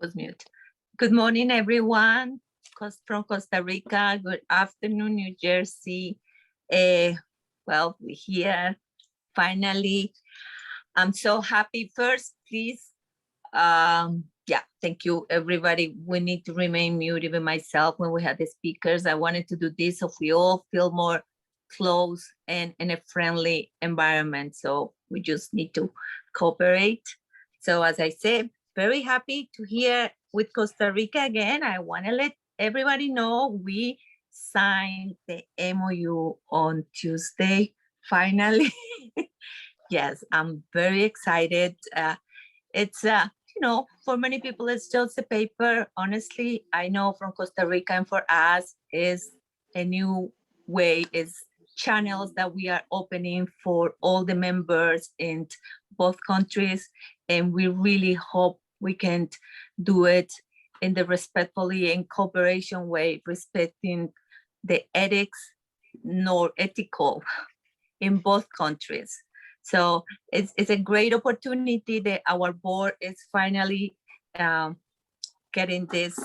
Was mute. Good morning, everyone. From Costa Rica. Good afternoon, New Jersey. Well, we're here finally. I'm so happy. First, please, yeah, thank you, everybody. We need to remain mute, even myself, when we have the speakers. I wanted to do this so we all feel more close and in a friendly environment. So we just need to cooperate. So as I said, very happy to hear with Costa Rica again. I want to let everybody know we signed the MOU on Tuesday, finally. Yes, I'm very excited. It's, you know, for many people, it's just a paper. Honestly, I know from Costa Rica and for us is a new way, is channels that we are opening for all the members in both countries. And we really hope we can do it in the respectfully and cooperation way, respecting the ethics, nor ethical in both countries. So it's a great opportunity that our board is finally getting this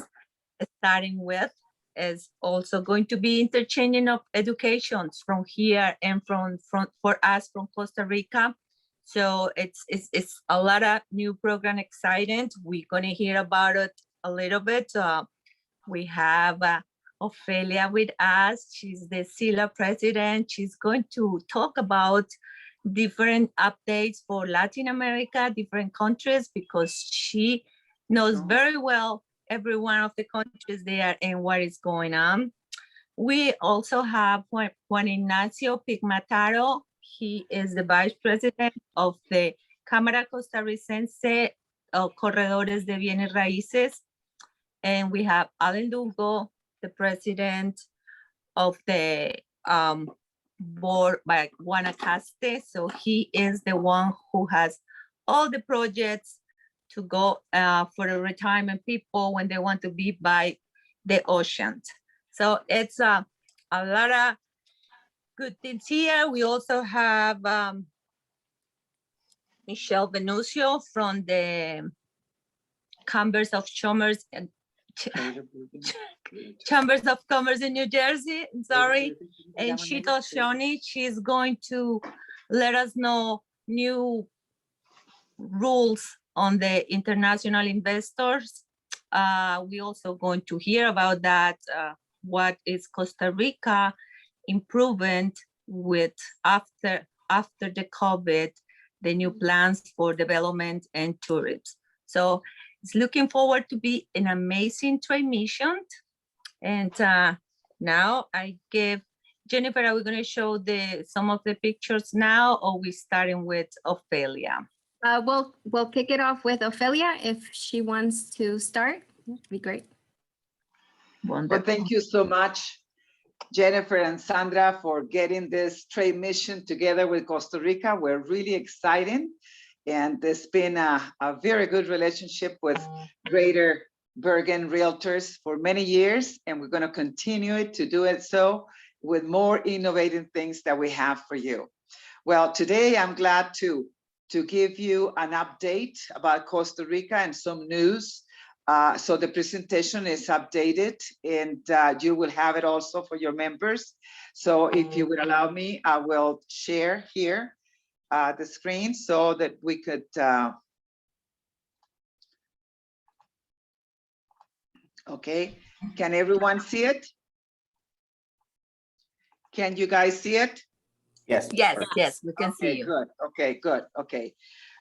starting with. Is also going to be interchanging of educations from here and from for us from Costa Rica. So it's a lot of new program, exciting. We're gonna hear about it a little bit. We have Ophelia with us. She's the SILA president. She's going to talk about different updates for Latin America, different countries, because she knows very well every one of the countries there and what is going on. We also have Juan Ignacio Pigmataro. He is the vice president of the Cámara Costarricense Corredores de Bienes Raíces. And we have Alan Dungo, the president of the board by Guanacaste. So he is the one who has all the projects to go for the retirement people when they want to be by the ocean. So it's a lot of good things here. We also have Michelle Venucio from the Chambers of Commerce and Chambers of Commerce in New Jersey, sorry. And Shito Shoni, she's going to let us know new rules on the international investors. We also going to hear about that, what is Costa Rica improvement with after the COVID, the new plans for development and tourism. So it's looking forward to be an amazing trade mission. And now I give Jennifer, are we going to show some of the pictures now, or we starting with Ophelia? We'll kick it off with Ophelia if she wants to start. That'd be great. Wonderful. Well, thank you so much, Jennifer and Sandra, for getting this trade mission together with Costa Rica. We're really excited. And there's been a very good relationship with Greater Bergen Realtors for many years, and we're going to continue to do it so with more innovative things that we have for you. Well, today I'm glad to give you an update about Costa Rica and some news. So the presentation is updated, and you will have it also for your members. So if you would allow me, I will share here the screen so that we could okay, can everyone see it? Can you guys see it? Yes, we can see you. Good. Okay.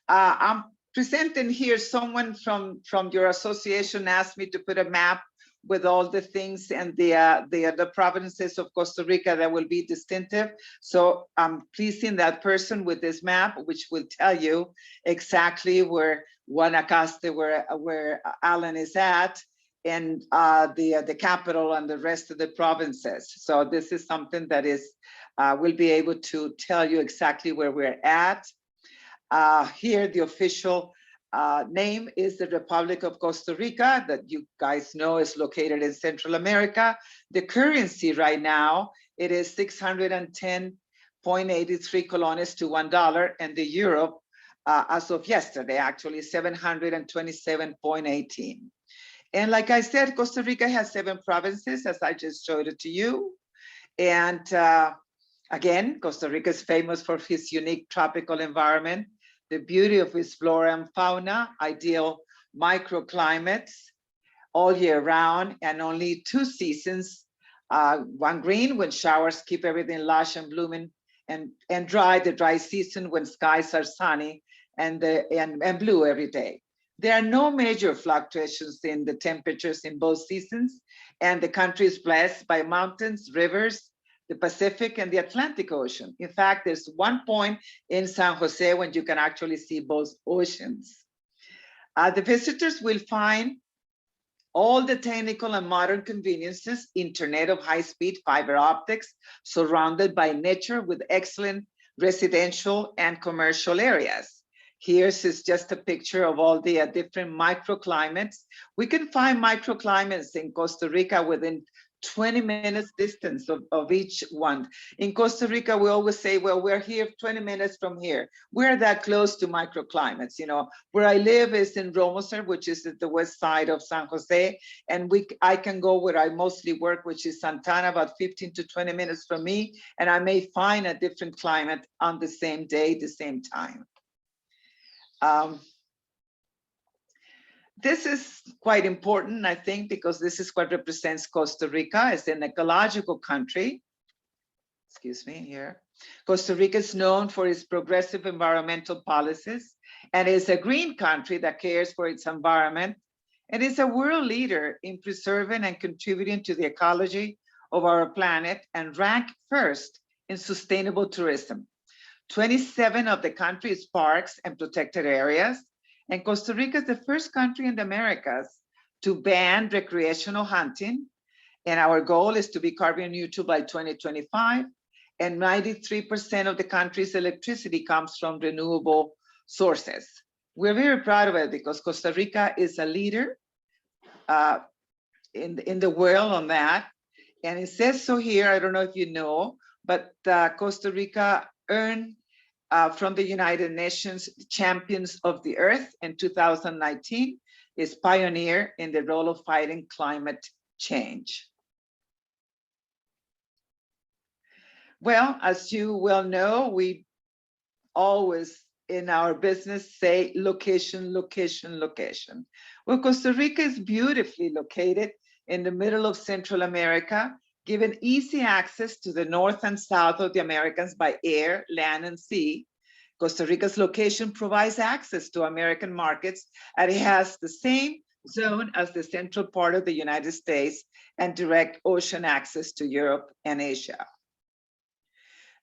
I'm presenting here. Someone from your association asked me to put a map with all the things and the provinces of Costa Rica that will be distinctive. So I'm pleasing that person with this map, which will tell you exactly where Guanacaste, where Alan is at, and the capital and the rest of the provinces. So this is something that is will be able to tell you exactly where we're at. Here, the official name is the Republic of Costa Rica, that you guys know is located in Central America. The currency right now, it is 610.83 colones to $1, and the euro, as of yesterday, actually 727.18. And like I said, Costa Rica has 7 provinces, as I just showed it to you. And again, Costa Rica is famous for its unique tropical environment, the beauty of its flora and fauna, ideal microclimates all year round, and only 2 seasons, one green when showers keep everything lush and blooming, and dry, the dry season when skies are sunny and blue every day. There are no major fluctuations in the temperatures in both seasons, and the country is blessed by mountains, rivers, the Pacific and the Atlantic Ocean. In fact, there's one point in San Jose when you can actually see both oceans. The visitors will find all the technical and modern conveniences, internet of high-speed fiber optics, surrounded by nature with excellent residential and commercial areas. Here's is just a picture of all the different microclimates. We can find microclimates in Costa Rica within 20 minutes distance of each one. In Costa Rica, we always say, well, we're here 20 minutes from here. We're that close to microclimates. You know, where I live is in Romoser, which is at the west side of San Jose. And I can go where I mostly work, which is Santana, about 15 to 20 minutes from me. And I may find a different climate on the same day, the same time. This is quite important, I think, because this is what represents Costa Rica as an ecological country. Excuse me here. Costa Rica is known for its progressive environmental policies and is a green country that cares for its environment and is a world leader in preserving and contributing to the ecology of our planet and ranked first in sustainable tourism. 27 of the country's parks and protected areas, and Costa Rica is the first country in the Americas to ban recreational hunting. And our goal is to be carbon neutral by 2025. And 93% of the country's electricity comes from renewable sources. We're very proud of it because Costa Rica is a leader in the world on that. And it says so here, I don't know if you know, but Costa Rica earned from the United Nations Champions of the Earth in 2019, is pioneer in the role of fighting climate change. Well, as you well know, we always in our business say location, location, location. Well, Costa Rica is beautifully located in the middle of Central America, given easy access to the north and south of the Americas by air, land, and sea. Costa Rica's location provides access to American markets, and it has the same zone as the central part of the United States and direct ocean access to Europe and Asia.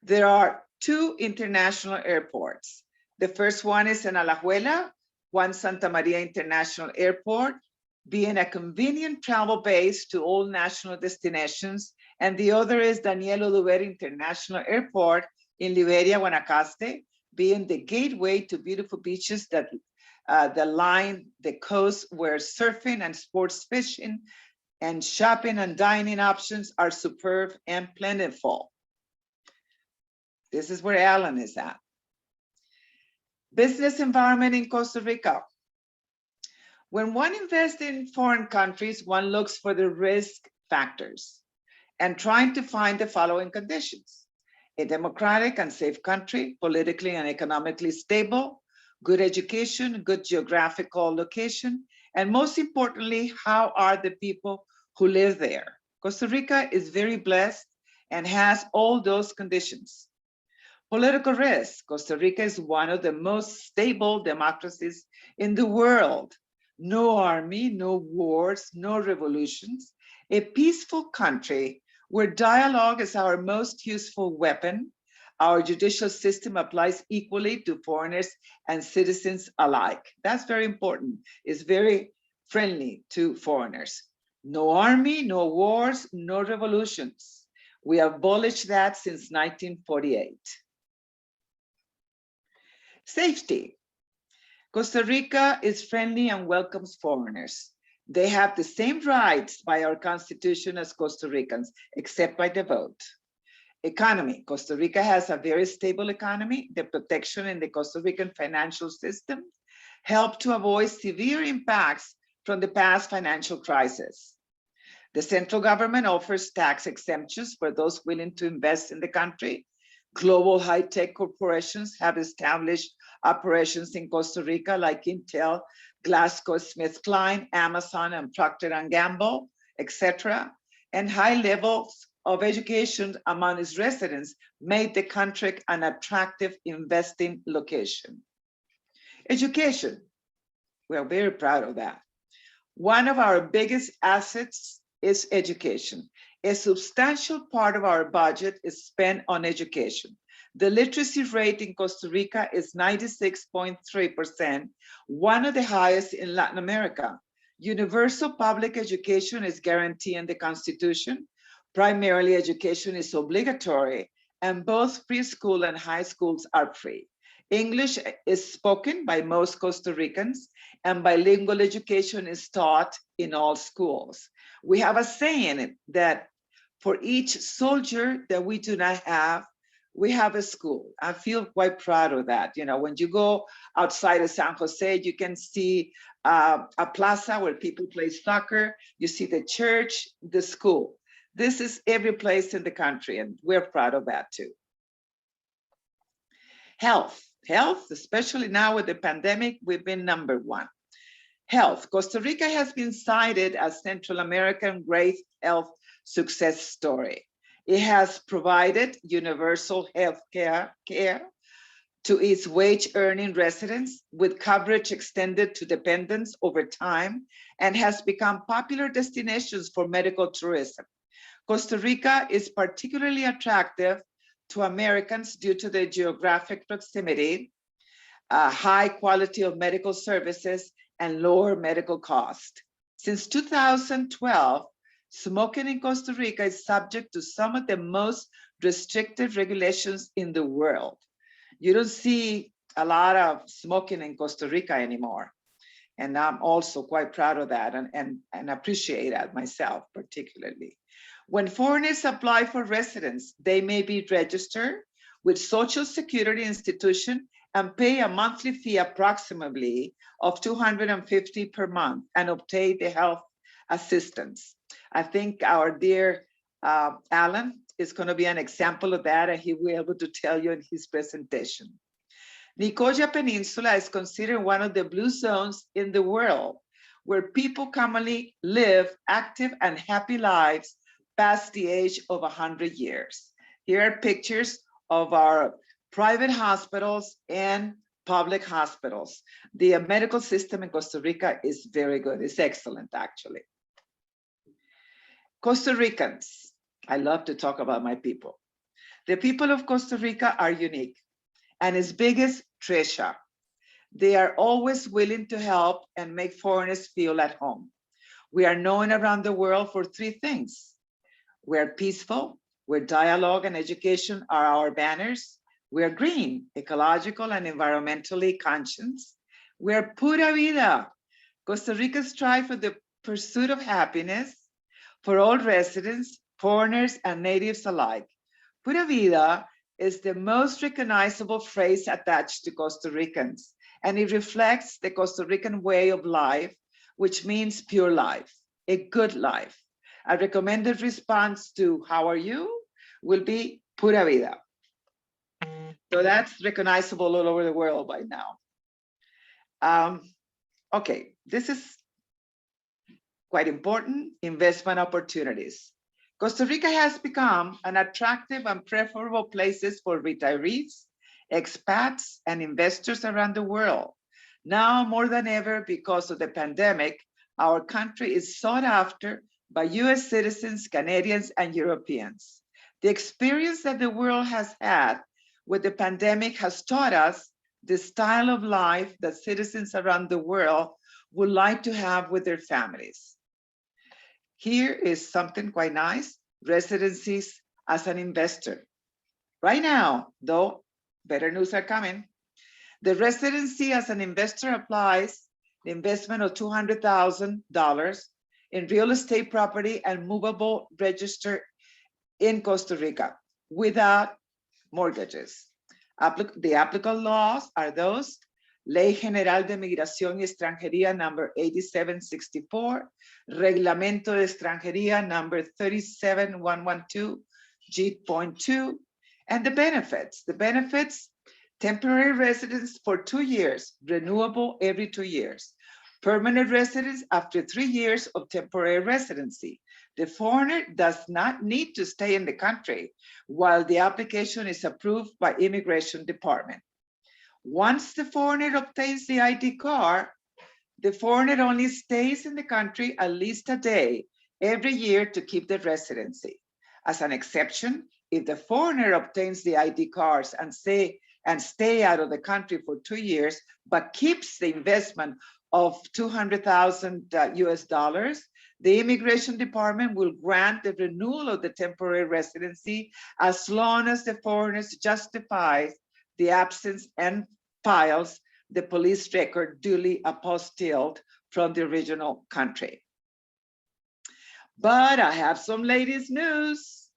There are 2 international airports. The first one is in Alajuela, Juan Santa Maria International Airport, being a convenient travel base to all national destinations, and the other is Daniel Oduber International Airport in Liberia, Guanacaste, being the gateway to beautiful beaches that line the coast, where surfing and sports fishing and shopping and dining options are superb and plentiful. This is where Alan is at. Business environment in Costa Rica. When one invests in foreign countries, one looks for the risk factors and trying to find the following conditions: a democratic and safe country, politically and economically stable, good education, good geographical location, and most importantly, how are the people who live there? Costa Rica is very blessed and has all those conditions. Political risk. Costa Rica is one of the most stable democracies in the world. No army, no wars, no revolutions. A peaceful country where dialogue is our most useful weapon. Our judicial system applies equally to foreigners and citizens alike. That's very important. It's very friendly to foreigners. No army, no wars, no revolutions. We abolished that since 1948. Safety. Costa Rica is friendly and welcomes foreigners. They have the same rights by our constitution as Costa Ricans, except by the vote. Economy. Costa Rica has a very stable economy. The protection in the Costa Rican financial system help to avoid severe impacts from the past financial crisis. The central government offers tax exemptions for those willing to invest in the country. Global high-tech corporations have established operations in Costa Rica like Intel, GlaxoSmithKline, Amazon, and Procter & Gamble, etc. And high levels of education among its residents made the country an attractive investing location. Education, we're very proud of that. One of our biggest assets is education. A substantial part of our budget is spent on education. The literacy rate in Costa Rica is 96.3%, one of the highest in Latin America. Universal public education is guaranteed in the Constitution. Primarily, education is obligatory, and both preschool and high schools are free. English is spoken by most Costa Ricans, and bilingual education is taught in all schools. We have a saying that for each soldier that we do not have, we have a school. I feel quite proud of that. You know, when you go outside of San Jose, you can see a plaza where people play soccer. You see the church, the school. This is every place in the country, and we're proud of that too. Health, especially now with the pandemic, we've been number one. Health, Costa Rica has been cited as Central American great health success story. It has provided universal health care to its wage-earning residents with coverage extended to dependents over time and has become popular destinations for medical tourism. Costa Rica is particularly attractive to Americans due to the geographic proximity, high quality of medical services, and lower medical cost. Since 2012, smoking in Costa Rica is subject to some of the most restrictive regulations in the world. You don't see a lot of smoking in Costa Rica anymore. And I'm also quite proud of that and appreciate that myself particularly. When foreigners apply for residence, they may be registered with Social Security institution and pay a monthly fee approximately of $250 per month and obtain the health assistance. I think our dear Alan is going to be an example of that, and he will be able to tell you in his presentation. Nicoya Peninsula is considered one of the blue zones in the world, where people commonly live active and happy lives past the age of 100 years. Here are pictures of our private hospitals and public hospitals. The medical system in Costa Rica is very good. It's excellent, actually. Costa Ricans, I love to talk about my people. The people of Costa Rica are unique and its biggest treasure. They are always willing to help and make foreigners feel at home. We are known around the world for three things. We're peaceful, where dialogue and education are our banners. We're green, ecological and environmentally conscious. We're pura vida. Costa Rica strives for the pursuit of happiness for all residents, foreigners, and natives alike. Pura vida is the most recognizable phrase attached to Costa Ricans, and it reflects the Costa Rican way of life, which means pure life, a good life. A recommended response to "how are you" will be pura vida. So that's recognizable all over the world by now. Okay, this is quite important, investment opportunities. Costa Rica has become an attractive and preferable places for retirees, expats, and investors around the world. Now more than ever, because of the pandemic, our country is sought after by US citizens, Canadians, and Europeans. The experience that the world has had with the pandemic has taught us the style of life that citizens around the world would like to have with their families. Here is something quite nice, residencies as an investor. Right now, though, better news are coming. The residency as an investor applies the investment of $200,000 in real estate property and movable register in Costa Rica without mortgages. The applicable laws are those Ley General de Migración y Extranjería number 8764, Reglamento de Extranjería number 37112, G.2, and the benefits. The benefits, temporary residence for 2 years, renewable every 2 years. Permanent residence after 3 years of temporary residency. The foreigner does not need to stay in the country while the application is approved by Immigration Department. Once the foreigner obtains the ID card, the foreigner only stays in the country at least a day every year to keep the residency. As an exception, if the foreigner obtains the ID cards and stay out of the country for 2 years, but keeps the investment of $200,000 US dollars, the Immigration Department will grant the renewal of the temporary residency as long as the foreigner justifies the absence and files the police record duly apostilled from the original country. But I have some latest news.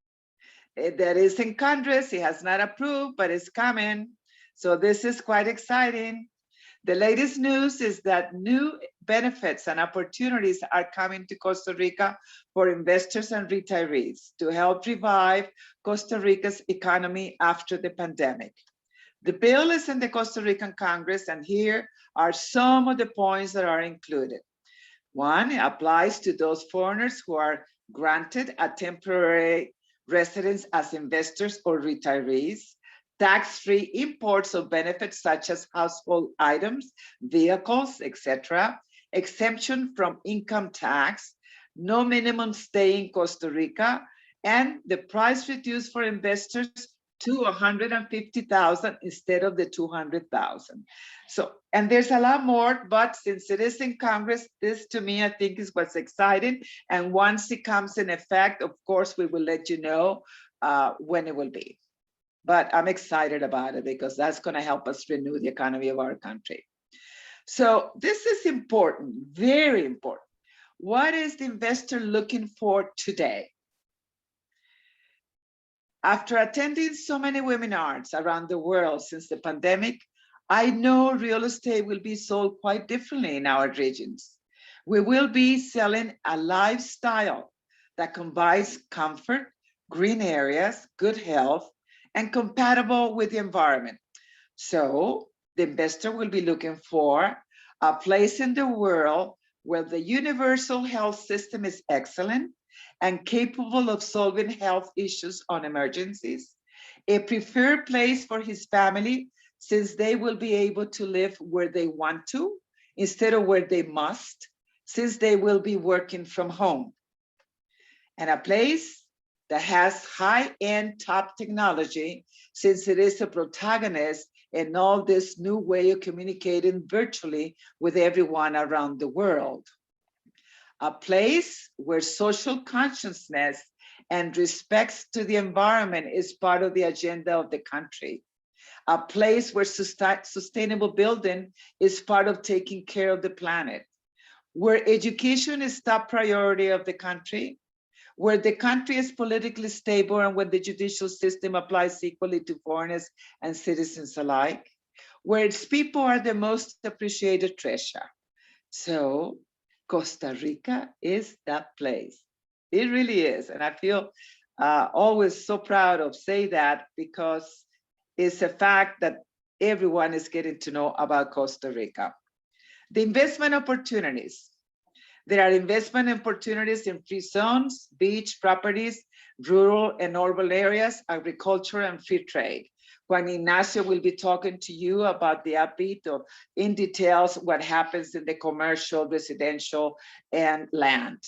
That is in Congress. It has not approved, but it's coming. So this is quite exciting. The latest news is that new benefits and opportunities are coming to Costa Rica for investors and retirees to help revive Costa Rica's economy after the pandemic. The bill is in the Costa Rican Congress, and here are some of the points that are included. One, it applies to those foreigners who are granted a temporary residence as investors or retirees, tax-free imports of benefits such as household items, vehicles, etc., exemption from income tax, no minimum stay in Costa Rica, and the price reduced for investors to 150,000 instead of the 200,000. So, and there's a lot more, but since it is in Congress, this to me, I think is what's exciting. And once it comes in effect, of course, we will let you know when it will be. But I'm excited about it because that's going to help us renew the economy of our country. So this is important, very important. What is the investor looking for today? After attending so many webinars around the world since the pandemic, I know real estate will be sold quite differently in our regions. We will be selling a lifestyle that combines comfort, green areas, good health, and compatible with the environment. So the investor will be looking for a place in the world where the universal health system is excellent and capable of solving health issues on emergencies, a preferred place for his family since they will be able to live where they want to instead of where they must, since they will be working from home, and a place that has high-end top technology since it is a protagonist in all this new way of communicating virtually with everyone around the world. A place where social consciousness and respect to the environment is part of the agenda of the country. A place where sustainable building is part of taking care of the planet. Where education is top priority of the country. Where the country is politically stable and where the judicial system applies equally to foreigners and citizens alike. Where its people are the most appreciated treasure. So Costa Rica is that place. It really is. And I feel always so proud of saying that because it's a fact that everyone is getting to know about Costa Rica. The investment opportunities. There are investment opportunities in free zones, beach properties, rural and urban areas, agriculture, and free trade. Juan Ignacio will be talking to you about the upbeat of in details what happens in the commercial, residential, and land.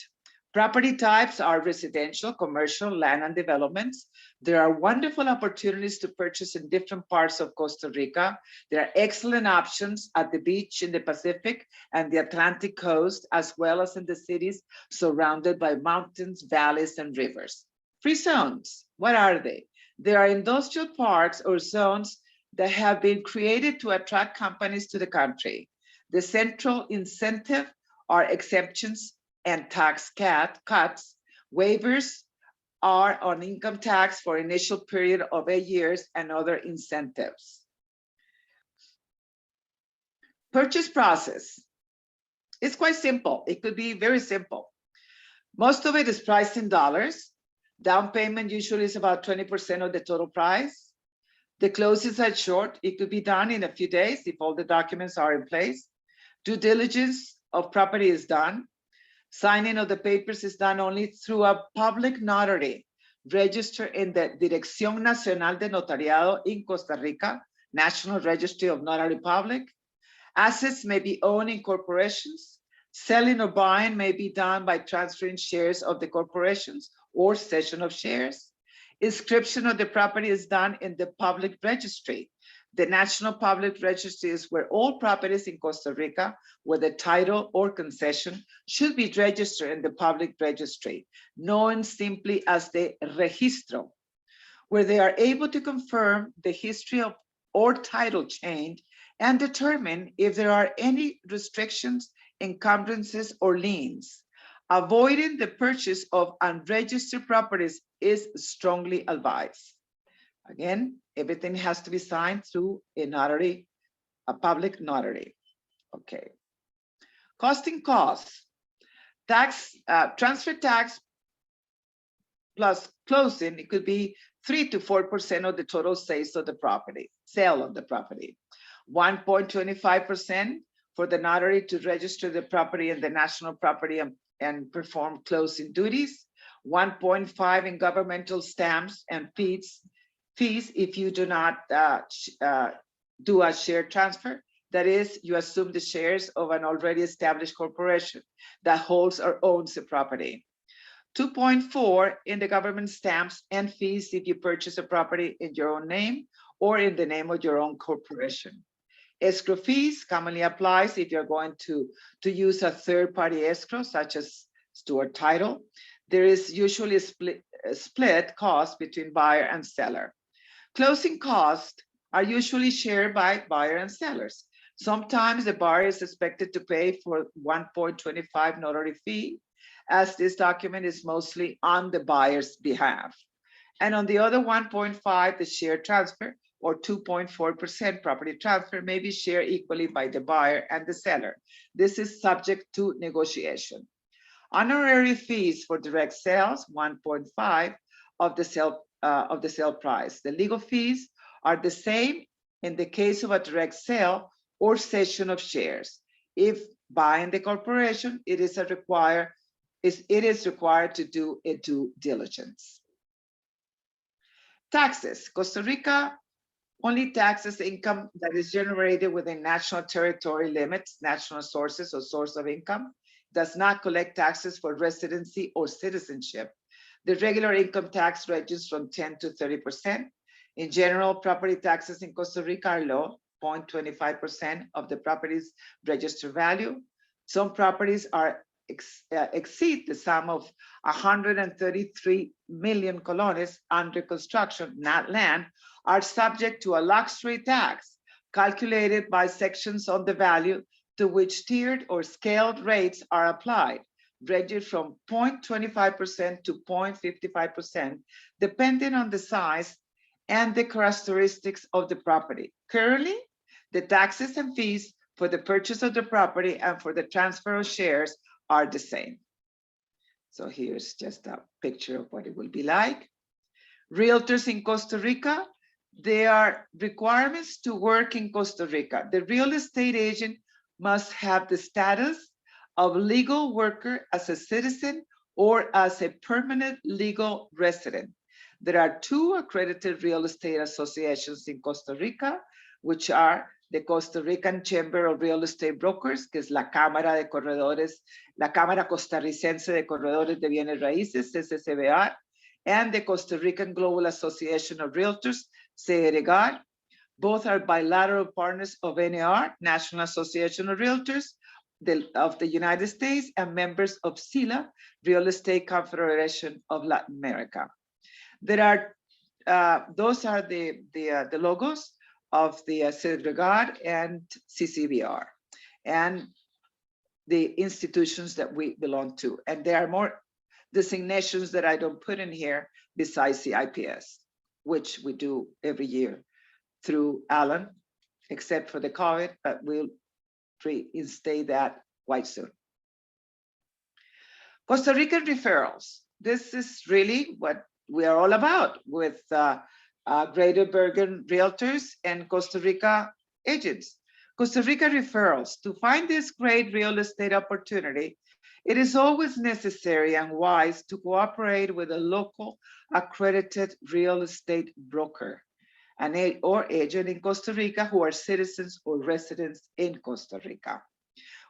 Property types are residential, commercial, land, and developments. There are wonderful opportunities to purchase in different parts of Costa Rica. There are excellent options at the beach in the Pacific and the Atlantic coast, as well as in the cities surrounded by mountains, valleys, and rivers. Free zones, what are they? There are industrial parks or zones that have been created to attract companies to the country. The central incentive are exemptions and tax cuts. Waivers are on income tax for initial period of 8 years and other incentives. Purchase process. It's quite simple. It could be very simple. Most of it is priced in dollars. Down payment usually is about 20% of the total price. The closes are short. It could be done in a few days if all the documents are in place. Due diligence of property is done. Signing of the papers is done only through a public notary registered in the Dirección Nacional de Notariado in Costa Rica, National Registry of Notary Public. Assets may be owned in corporations. Selling or buying may be done by transferring shares of the corporations or cession of shares. Inscription of the property is done in the public registry. The National Public Registry is where all properties in Costa Rica, whether title or concession, should be registered in the public registry, known simply as the registro, where they are able to confirm the history of or title change and determine if there are any restrictions, encumbrances, or liens. Avoiding the purchase of unregistered properties is strongly advised. Again, everything has to be signed through a notary, a public notary. Okay. Costing costs. Tax, transfer tax plus closing, it could be 3 to 4% of the total sales of the property, sale of the property. 1.25% for the notary to register the property in the national property and perform closing duties. 1.5 in governmental stamps and fees if you do not do a share transfer. That is, you assume the shares of an already established corporation that holds or owns the property. 2.4 in the government stamps and fees if you purchase a property in your own name or in the name of your own corporation. Escrow fees commonly applies if you're going to use a third-party escrow, such as Stewart Title. There is usually a split cost between buyer and seller. Closing costs are usually shared by buyer and sellers. Sometimes the buyer is expected to pay for 1.25 notary fee, as this document is mostly on the buyer's behalf. And on the other 1.5, the share transfer, or 2.4% property transfer, may be shared equally by the buyer and the seller. This is subject to negotiation. Honorary fees for direct sales, 1.5 of the sale price. The legal fees are the same in the case of a direct sale or cession of shares. If buying the corporation, it is required to do a due diligence. Taxes. Costa Rica only taxes income that is generated within national territory limits, national sources or source of income. Does not collect taxes for residency or citizenship. The regular income tax ranges from 10 to 30%. In general, property taxes in Costa Rica are low, 0.25% of the property's registered value. Some properties exceed the sum of 133 million colones under construction, not land, are subject to a luxury tax calculated by sections on the value to which tiered or scaled rates are applied, ranging from 0.25% to 0.55%, depending on the size and the characteristics of the property. Currently, the taxes and fees for the purchase of the property and for the transfer of shares are the same. So here's just a picture of what it will be like. Realtors in Costa Rica, there are requirements to work in Costa Rica. The real estate agent must have the status of legal worker as a citizen or as a permanent legal resident. There are 2 accredited real estate associations in Costa Rica, which are the Costa Rican Chamber of Real Estate Brokers, que es la Cámara de Corredores, la Cámara Costarricense de Corredores de Bienes Raíces, CCCBR, and the Costa Rican Global Association of Realtors, CRGAR. Both are bilateral partners of NAR, National Association of Realtors of the United States, and members of SILA, Real Estate Confederation of Latin America. There are, those are the logos of the CRGAR and CCBR, and the institutions that we belong to. And there are more designations that I don't put in here besides the IPS, which we do every year through Alan, except for the COVID, but we'll reinstate that quite soon. Costa Rican referrals. This is really what we are all about with Greater Bergen Realtors and Costa Rica agents. Costa Rica referrals. To find this great real estate opportunity, it is always necessary and wise to cooperate with a local accredited real estate broker or agent in Costa Rica who are citizens or residents in Costa Rica.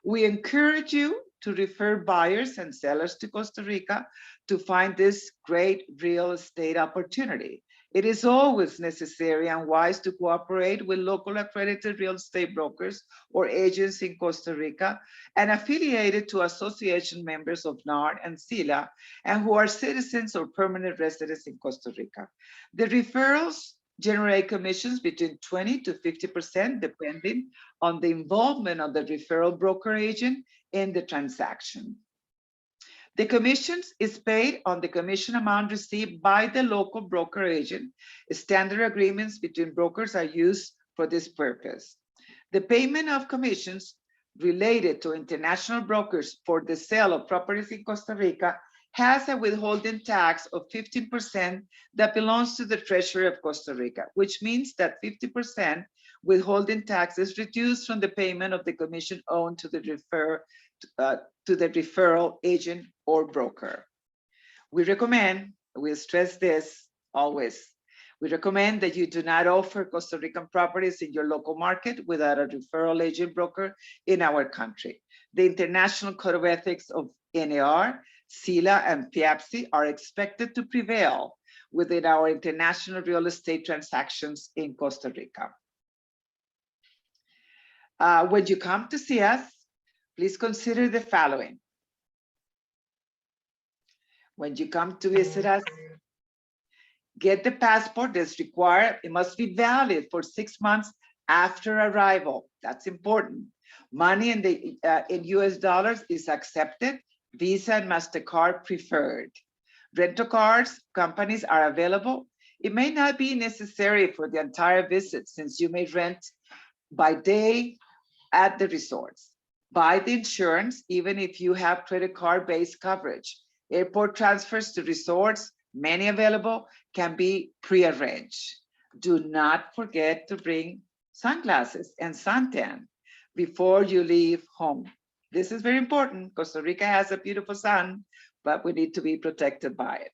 We encourage you to refer buyers and sellers to Costa Rica to find this great real estate opportunity. It is always necessary and wise to cooperate with local accredited real estate brokers or agents in Costa Rica and affiliated to association members of NAR and SILA and who are citizens or permanent residents in Costa Rica. The referrals generate commissions between 20 to 50% depending on the involvement of the referral broker agent in the transaction. The commissions is paid on the commission amount received by the local broker agent. Standard agreements between brokers are used for this purpose. The payment of commissions related to international brokers for the sale of properties in Costa Rica has a withholding tax of 15% that belongs to the Treasury of Costa Rica, which means that 50% withholding tax is reduced from the payment of the commission owed to the referral agent or broker. We recommend, we stress this always, we recommend that you do not offer Costa Rican properties in your local market without a referral agent broker in our country. The International Code of Ethics of NAR, SILA, and PIAPSI are expected to prevail within our international real estate transactions in Costa Rica. When you come to see us, please consider the following. When you come to visit us, get the passport that's required. It must be valid for 6 months after arrival. That's important. Money in US dollars is accepted. Visa and MasterCard preferred. Rental cars companies are available. It may not be necessary for the entire visit since you may rent by day at the resorts. Buy the insurance even if you have credit card based coverage. Airport transfers to resorts, many available, can be pre-arranged. Do not forget to bring sunglasses and suntan before you leave home. This is very important. Costa Rica has a beautiful sun, but we need to be protected by it.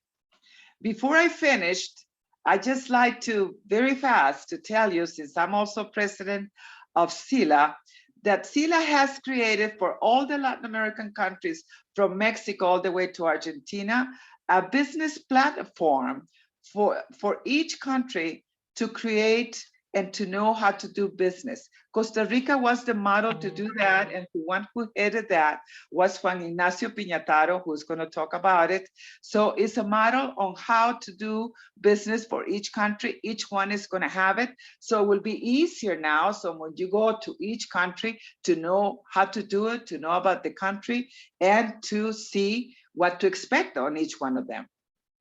Before I finished, I just like to very fast to tell you, since I'm also president of SILA, that SILA has created for all the Latin American countries from Mexico all the way to Argentina, a business platform for each country to create and to know how to do business. Costa Rica was the model to do that, and the one who headed that was Juan Ignacio Piñataro, who's going to talk about it. So it's a model on how to do business for each country. Each one is going to have it. So it will be easier now. So when you go to each country to know how to do it, to know about the country, and to see what to expect on each one of them.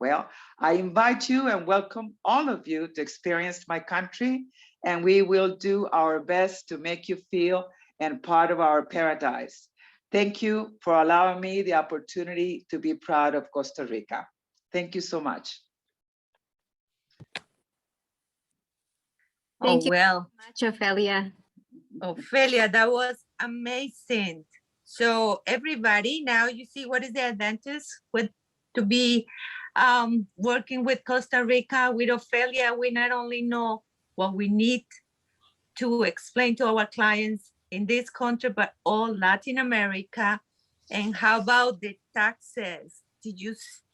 Well, I invite you and welcome all of you to experience my country, and we will do our best to make you feel and part of our paradise. Thank you for allowing me the opportunity to be proud of Costa Rica. Thank you so much. Thank you well, so much, Ophelia. Ophelia, that was amazing. So everybody, now you see what is the advantage with to be working with Costa Rica, with Ophelia. We not only know what we need to explain to our clients in this country, but all Latin America. And how about the taxes? Do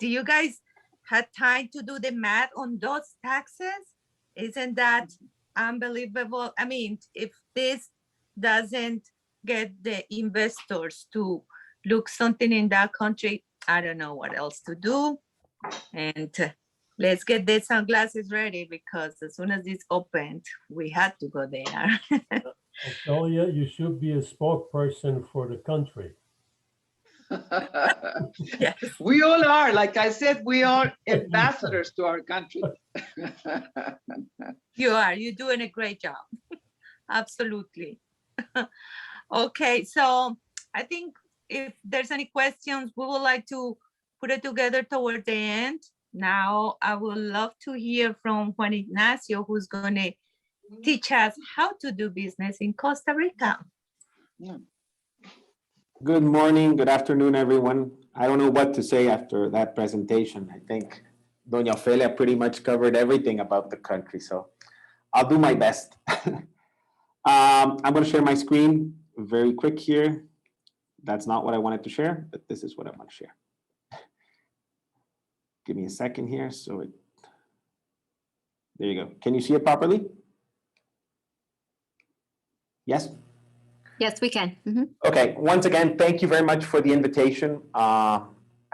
you guys have time to do the math on those taxes? Isn't that unbelievable? I mean, if this doesn't get the investors to look something in that country, I don't know what else to do. And let's get the sunglasses ready, because as soon as it's opened, we had to go there. Ophelia, you should be a spokesperson for the country. Yes. We all are, like I said, we are ambassadors to our country. You're doing a great job. Absolutely. Okay, so I think if there's any questions, we would like to put it together toward the end. Now, I would love to hear from Juan Ignacio, who's going to teach us how to do business in Costa Rica. Good morning, good afternoon, everyone. I don't know what to say after that presentation. I think Doña Ofelia pretty much covered everything about the country, so I'll do my best. I'm going to share my screen very quick here. That's not what I wanted to share, but this is what I want to share. Give me a second here. There you go. Can you see it properly? Yes? Yes, we can. Okay, once again, thank you very much for the invitation. I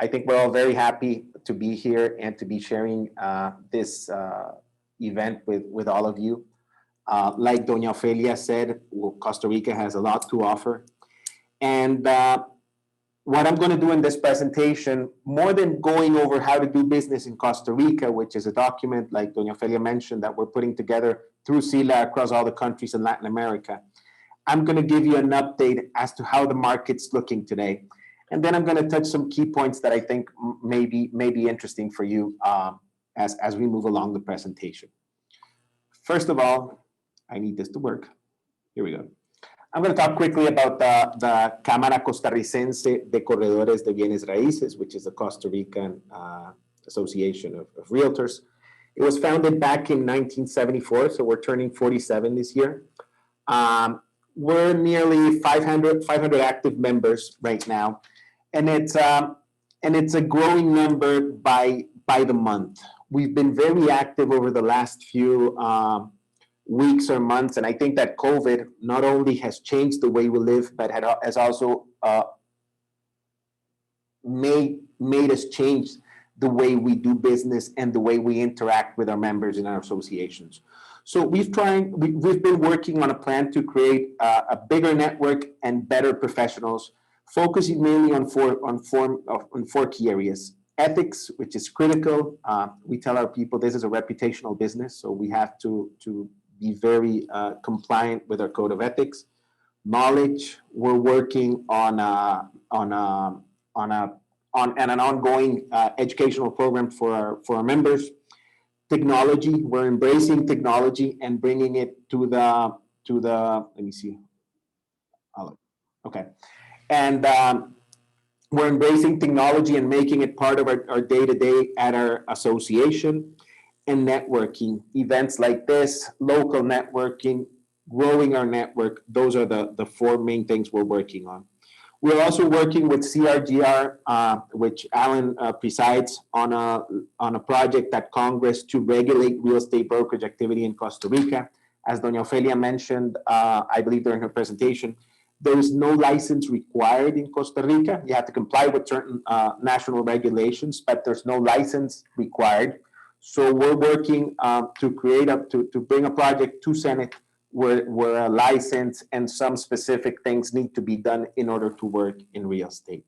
think we're all very happy to be here and to be sharing this event with all of you. Like Doña Ofelia said, Costa Rica has a lot to offer. And what I'm going to do in this presentation, more than going over how to do business in Costa Rica, which is a document, like Doña Ofelia mentioned, that we're putting together through CELA across all the countries in Latin America, I'm going to give you an update as to how the market's looking today. And then I'm going to touch some key points that I think may be interesting for you as we move along the presentation. First of all, I need this to work. Here we go. I'm going to talk quickly about the Cámara Costarricense de Corredores de Bienes Raíces, which is the Costa Rican Association of Realtors. It was founded back in 1974, so we're turning 47 this year. We're nearly 500 active members right now, and it's a growing number by the month. We've been very active over the last few weeks or months, and I think that COVID not only has changed the way we live, but has also made us change the way we do business and the way we interact with our members in our associations. So we've been working on a plan to create a bigger network and better professionals, focusing mainly on four key areas. Ethics, which is critical. We tell our people this is a reputational business, so we have to be very compliant with our code of ethics. Knowledge, we're working on an ongoing educational program for our members. Technology, we're embracing technology and bringing it to the let me see. Okay, and we're embracing technology and making it part of our day-to-day at our association. And networking, events like this, local networking, growing our network, those are the four main things we're working on. We're also working with CRGR, which Alan presides on a project at Congress to regulate real estate brokerage activity in Costa Rica. As Doña Ofelia mentioned, I believe during her presentation, there is no license required in Costa Rica. You have to comply with certain national regulations, but there's no license required. So we're working to bring a project to Senate where a license and some specific things need to be done in order to work in real estate.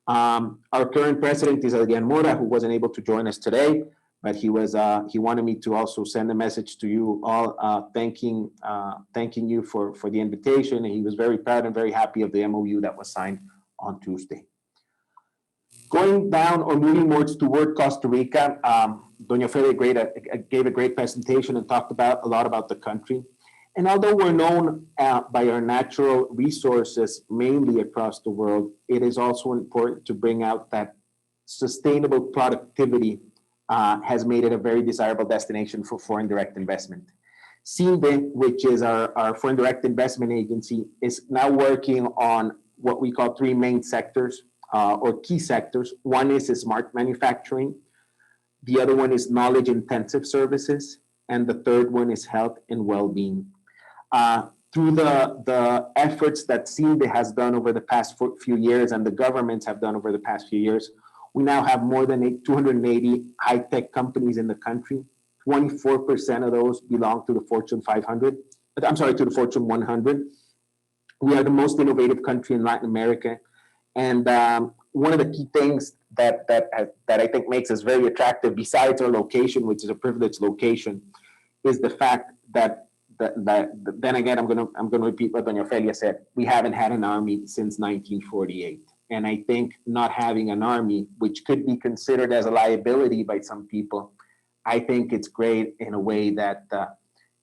Our current president is Adrian Mora, who wasn't able to join us today, but he wanted me to also send a message to you all, thanking you for the invitation. And he was very proud and very happy of the MOU that was signed on Tuesday. Going down or moving more toward Costa Rica, Doña Ofelia gave a great presentation and talked a lot about the country. And although we're known by our natural resources mainly across the world, it is also important to bring out that sustainable productivity has made it a very desirable destination for foreign direct investment. CINDE, which is our foreign direct investment agency, is now working on what we call three main sectors or key sectors. One is smart manufacturing. The other one is knowledge intensive services. And the third one is health and well-being. Through the efforts that CINDE has done over the past few years and the governments have done over the past few years, we now have more than 280 high-tech companies in the country. 24% of those belong to the Fortune 500. I'm sorry, to the Fortune 100. We are the most innovative country in Latin America. And one of the key things that I think makes us very attractive, besides our location, which is a privileged location, is the fact that then again, I'm gonna repeat what Doña Ofelia said. We haven't had an army since 1948. And I think not having an army, which could be considered as a liability by some people, I think it's great in a way that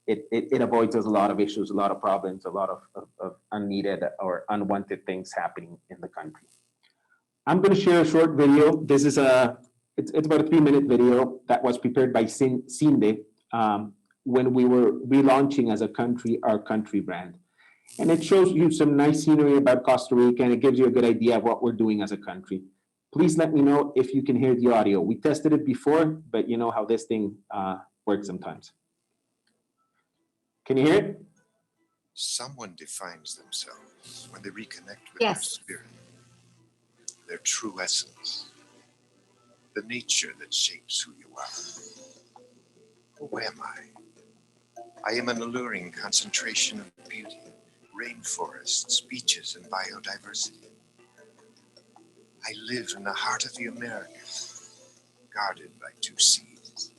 it avoids us a lot of issues, a lot of problems, a lot of unneeded or unwanted things happening in the country. I'm going to share a short video. This is it's about a 3-minute video that was prepared by Cinde when we were relaunching as a country, our country brand. And it shows you some nice scenery about Costa Rica, and it gives you a good idea of what we're doing as a country. Please let me know if you can hear the audio. We tested it before, but you know how this thing works sometimes. Can you hear it? Someone defines themselves when they reconnect with their spirit, their true essence, the nature that shapes who you are. Who am I? I am an alluring concentration of beauty, rainforests, beaches, and biodiversity. I live in the heart of the Americas, guarded by 2 seas.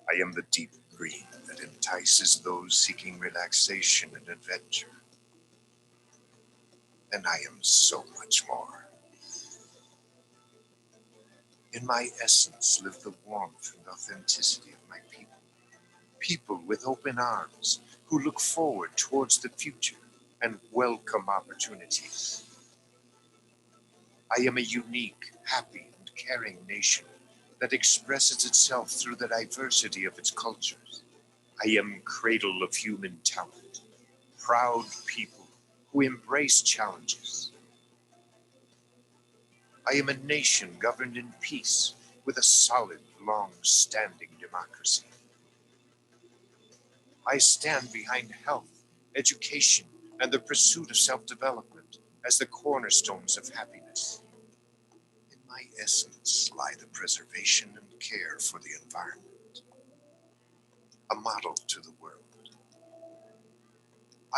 I am the deep green that entices those seeking relaxation and adventure. And I am so much more. In my essence live the warmth and authenticity of my people. People with open arms who look forward towards the future and welcome opportunities. I am a unique, happy, and caring nation that expresses itself through the diversity of its cultures. I am cradle of human talent, proud people who embrace challenges. I am a nation governed in peace with a solid, long-standing democracy. I stand behind health, education, and the pursuit of self-development as the cornerstones of happiness. In my essence lie the preservation and care for the environment, a model to the world.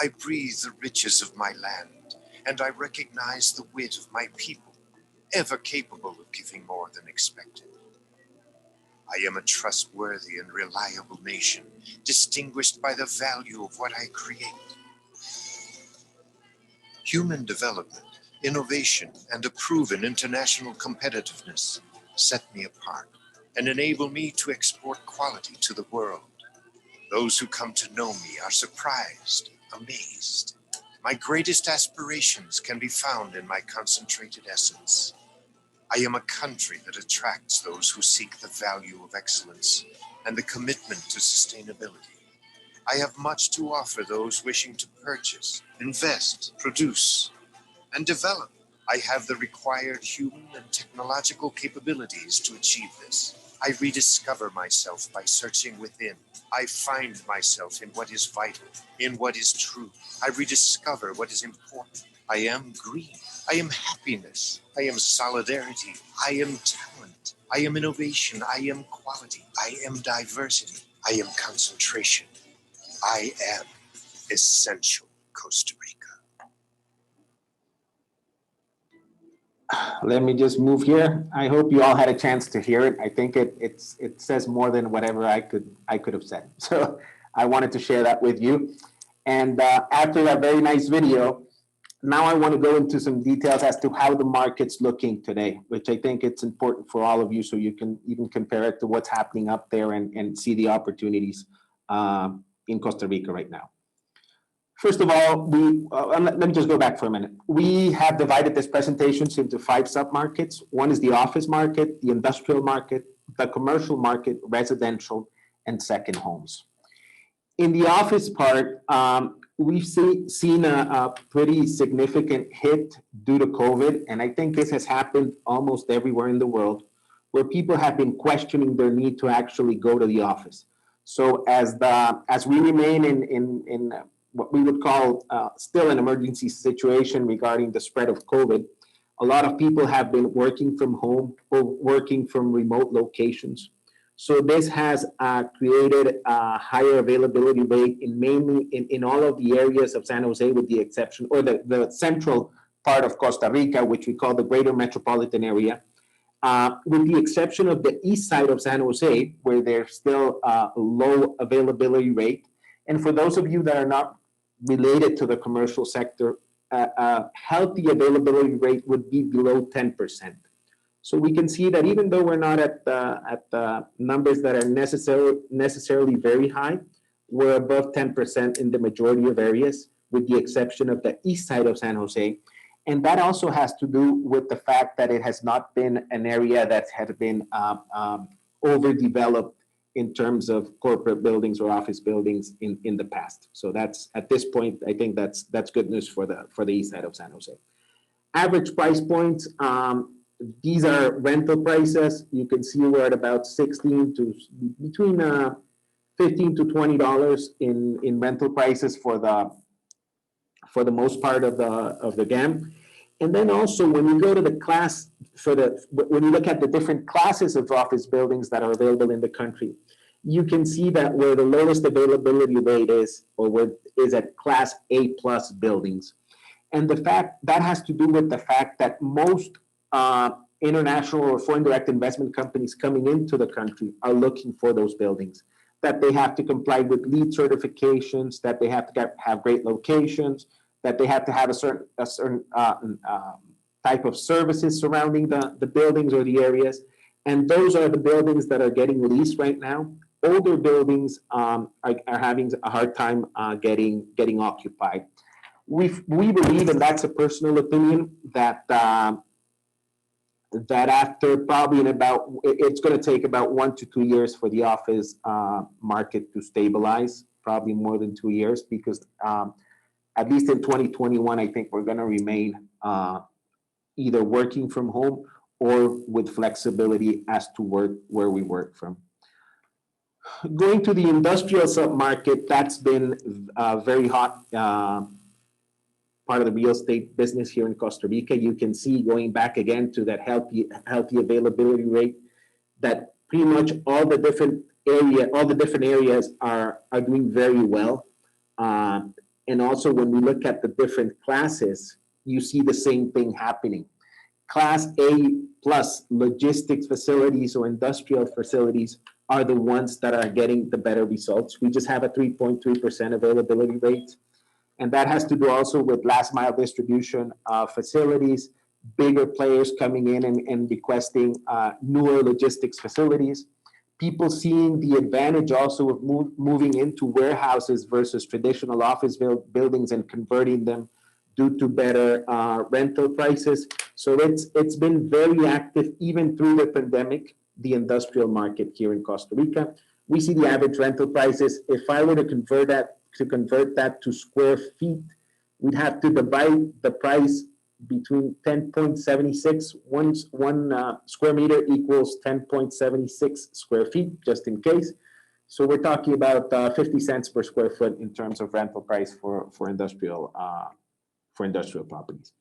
I breathe the riches of my land, and I recognize the wit of my people, ever capable of giving more than expected. I am a trustworthy and reliable nation, distinguished by the value of what I create. Human development, innovation, and a proven international competitiveness set me apart and enable me to export quality to the world. Those who come to know me are surprised, amazed. My greatest aspirations can be found in my concentrated essence. I am a country that attracts those who seek the value of excellence and the commitment to sustainability. I have much to offer those wishing to purchase, invest, produce, and develop. I have the required human and technological capabilities to achieve this. I rediscover myself by searching within. I find myself in what is vital, in what is true. I rediscover what is important. I am green. I am happiness. I am solidarity. I am talent. I am innovation. I am quality. I am diversity. I am concentration. I am essential Costa Rica. Let me just move here. I hope you all had a chance to hear it. I think it says more than whatever I could have said. So I wanted to share that with you. And after that very nice video, now I want to go into some details as to how the market's looking today, which I think it's important for all of you so you can even compare it to what's happening up there and see the opportunities in Costa Rica right now. First of all, let me just go back for a minute. We have divided this presentation into 5 sub-markets. One is the office market, the industrial market, the commercial market, residential, and second homes. In the office part, we've seen a pretty significant hit due to COVID, and I think this has happened almost everywhere in the world, where people have been questioning their need to actually go to the office. So as we remain in what we would call still an emergency situation regarding the spread of COVID, a lot of people have been working from home or working from remote locations. So this has created a higher availability rate mainly in all of the areas of San Jose, with the exception, or the central part of Costa Rica, which we call the greater metropolitan area, with the exception of the east side of San Jose, where there's still a low availability rate. And for those of you that are not related to the commercial sector, a healthy availability rate would be below 10%. So we can see that even though we're not at the numbers that are necessarily very high, we're above 10% in the majority of areas, with the exception of the east side of San Jose. And that also has to do with the fact that it has not been an area that had been overdeveloped in terms of corporate buildings or office buildings in the past. So that's, at this point, I think that's good news for the east side of San Jose. Average price points, these are rental prices. You can see we're at about between $15 to $20 in rental prices for the most part of the GAM. And then also when you go to the class, when you look at the different classes of office buildings that are available in the country, you can see that where the lowest availability rate is, is at class A plus buildings. And the fact that has to do with the fact that most international or foreign direct investment companies coming into the country are looking for those buildings, that they have to comply with LEED certifications, that they have to have great locations, that they have to have a certain type of services surrounding the buildings or the areas. And those are the buildings that are getting leased right now. Older buildings are having a hard time getting occupied. We believe, and that's a personal opinion, that after probably it's going to take about 1 to 2 years for the office market to stabilize, probably more than 2 years, because at least in 2021, I think we're going to remain either working from home or with flexibility as to where we work from. Going to the industrial submarket, that's been a very hot part of the real estate business here in Costa Rica. You can see, going back again to that healthy availability rate, that pretty much all the different areas are doing very well. And also when we look at the different classes, you see the same thing happening. Class A plus logistics facilities or industrial facilities are the ones that are getting the better results. We just have a 3.3% availability rate. And that has to do also with last mile distribution facilities, bigger players coming in and requesting newer logistics facilities. People seeing the advantage also of moving into warehouses versus traditional office buildings and converting them due to better rental prices. So it's been very active even through the pandemic, the industrial market here in Costa Rica. We see the average rental prices. If I were to convert that to square feet, we'd have to divide the price between 10.76, one square meter equals 10.76 square feet, just in case. So we're talking about 50 cents per square foot in terms of rental price for industrial properties.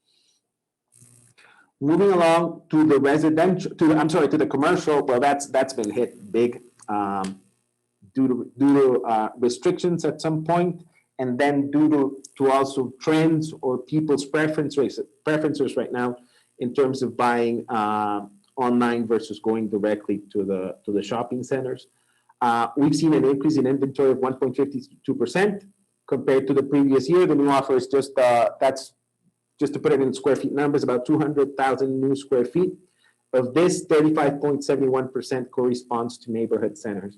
Moving along to the residential, to the commercial. Well, that's been hit big due to restrictions at some point, and then due to also trends or people's preferences right now in terms of buying online versus going directly to the shopping centers. We've seen an increase in inventory of 1.52% compared to the previous year. The new offer is that's just to put it in square feet numbers, about 200,000 new square feet. Of this, 35.71% corresponds to neighborhood centers.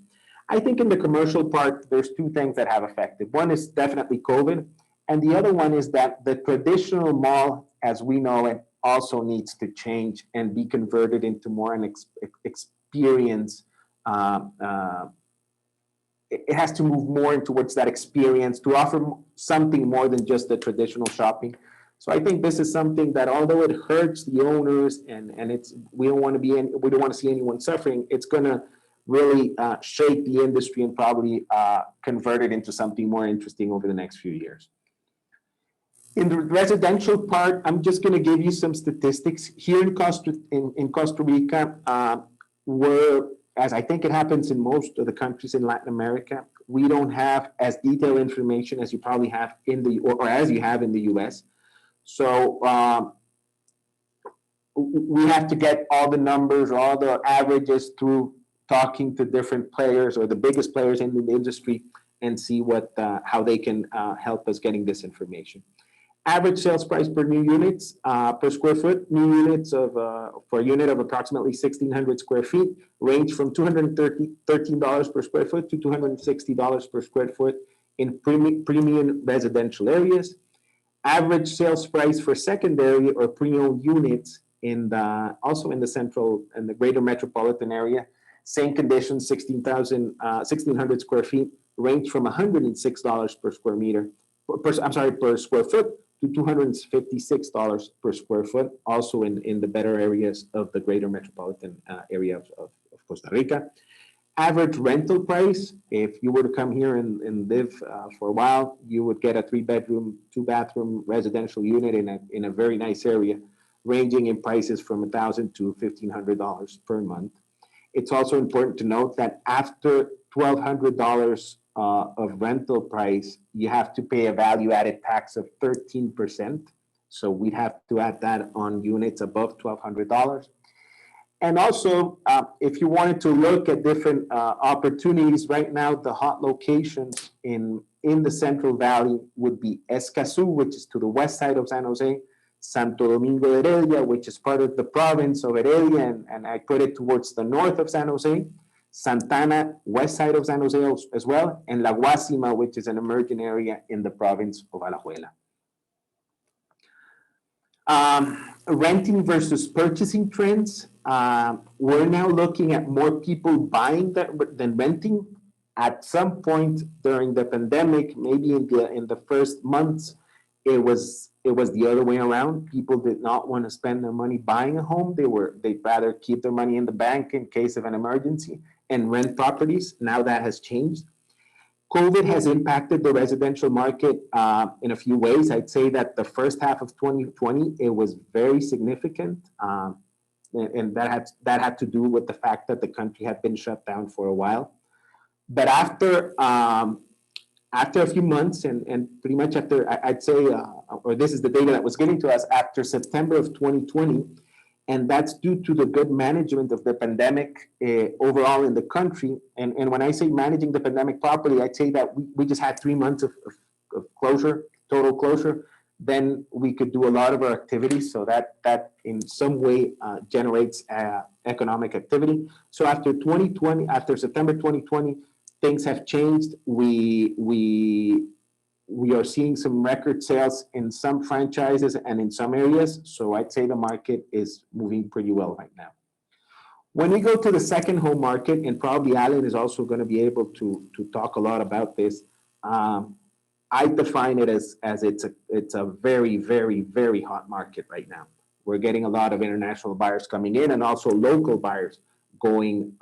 I think in the commercial part, there's two things that have affected. One is definitely COVID, and the other one is that the traditional mall, as we know it, also needs to change and be converted into more an experience. It has to move more towards that experience to offer something more than just the traditional shopping. So I think this is something that, although it hurts the owners and we don't want to see anyone suffering, it's going to really shape the industry and probably convert it into something more interesting over the next few years. In the residential part, I'm just going to give you some statistics. Here in Costa Rica, as I think it happens in most of the countries in Latin America, we don't have as detailed information as you probably have or as you have in the US. So we have to get all the numbers, all the averages through talking to different players or the biggest players in the industry and see what how they can help us getting this information. Average sales price per new units per square foot. New units of for a unit of approximately 1,600 square feet range from $213 per square foot to $260 per square foot in premium residential areas. Average sales price for secondary or pre-owned units in the also in the central and the greater metropolitan area. Same conditions, 1,600 square feet range from $106 per square meter. Per square foot to $256 per square foot, also in the better areas of the greater metropolitan area of Costa Rica. Average rental price, if you were to come here and live for a while, you would get a 3-bedroom, 2-bathroom residential unit in a very nice area, ranging in prices from $1,000 to $1,500 per month. It's also important to note that after $1,200 of rental price, you have to pay a value-added tax of 13%. So we'd have to add that on units above $1,200. And also, if you wanted to look at different opportunities right now, the hot locations in the Central Valley would be Escazú, which is to the west side of San Jose, Santo Domingo de Heredia, which is part of the province of Heredia, and I put it towards the north of San Jose, Santana, west side of San Jose as well, and La Guasima, which is an emerging area in the province of Alajuela. Renting versus purchasing trends. We're now looking at more people buying than renting. At some point during the pandemic, maybe in the first months, it was the other way around. People did not want to spend their money buying a home. They'd rather keep their money in the bank in case of an emergency and rent properties. Now that has changed. COVID has impacted the residential market in a few ways. I'd say that the first half of 2020, it was very significant. And that had to do with the fact that the country had been shut down for a while. But after a few months and pretty much after, I'd say, or this is the data that was given to us after September of 2020, and that's due to the good management of the pandemic overall in the country. And when I say managing the pandemic properly, I'd say that we just had 3 months of closure, total closure. Then we could do a lot of our activities. So that in some way generates economic activity. So after September 2020, things have changed. We are seeing some record sales in some franchises and in some areas. So I'd say the market is moving pretty well right now. When we go to the second home market, and probably Alan is also going to be able to talk a lot about this, I define it as it's a very, very, very hot market right now. We're getting a lot of international buyers coming in and also local buyers going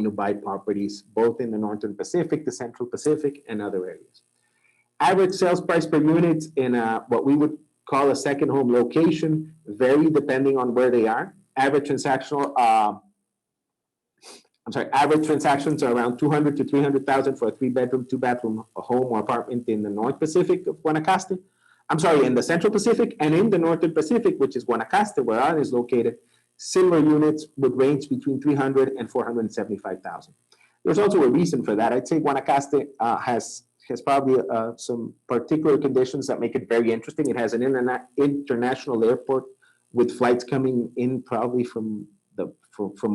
to buy properties both in the Northern Pacific, the Central Pacific, and other areas. Average sales price per unit in what we would call a second home location vary depending on where they are. Average transactions are around 200 to 300,000 for a 3-bedroom, 2-bathroom home or apartment in the North Pacific of Guanacaste. In the Central Pacific, and in the Northern Pacific, which is Guanacaste, where Alan is located, similar units would range between 300 and 475,000. There's also a reason for that. I'd say Guanacaste has probably some particular conditions that make it very interesting. It has an international airport with flights coming in probably from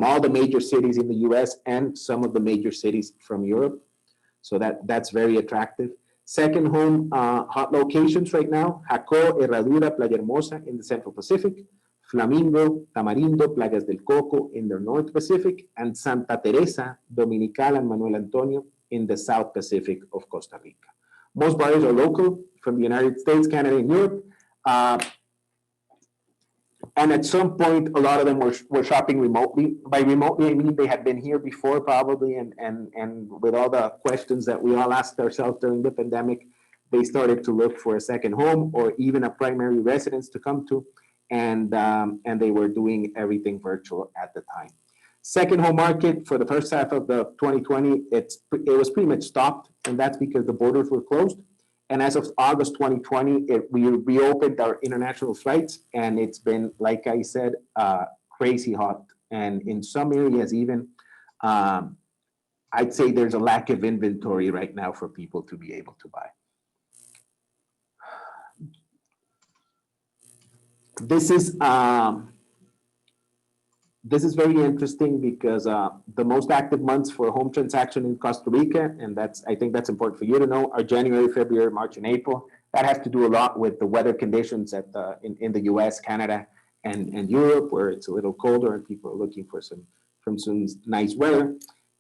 all the major cities in the US and some of the major cities from Europe. So that's very attractive. Second home hot locations right now: Jacó, Herradura, Playa Hermosa in the Central Pacific, Flamingo, Tamarindo, Playas del Coco in the North Pacific, and Santa Teresa, Dominical, and Manuel Antonio in the South Pacific of Costa Rica. Most buyers are local from the United States, Canada, and Europe. And at some point, a lot of them were shopping remotely. By remotely, I mean they had been here before probably, and with all the questions that we all asked ourselves during the pandemic, they started to look for a second home or even a primary residence to come to, and they were doing everything virtual at the time. Second home market for the first half of the 2020, it was pretty much stopped, and that's because the borders were closed. And as of August 2020, we reopened our international flights, and it's been, like I said, crazy hot. And in some areas even, I'd say there's a lack of inventory right now for people to be able to buy. This is very interesting because the most active months for home transaction in Costa Rica, and I think that's important for you to know, are January, February, March, and April. That has to do a lot with the weather conditions in the US, Canada, and Europe, where it's a little colder and people are looking for some nice weather.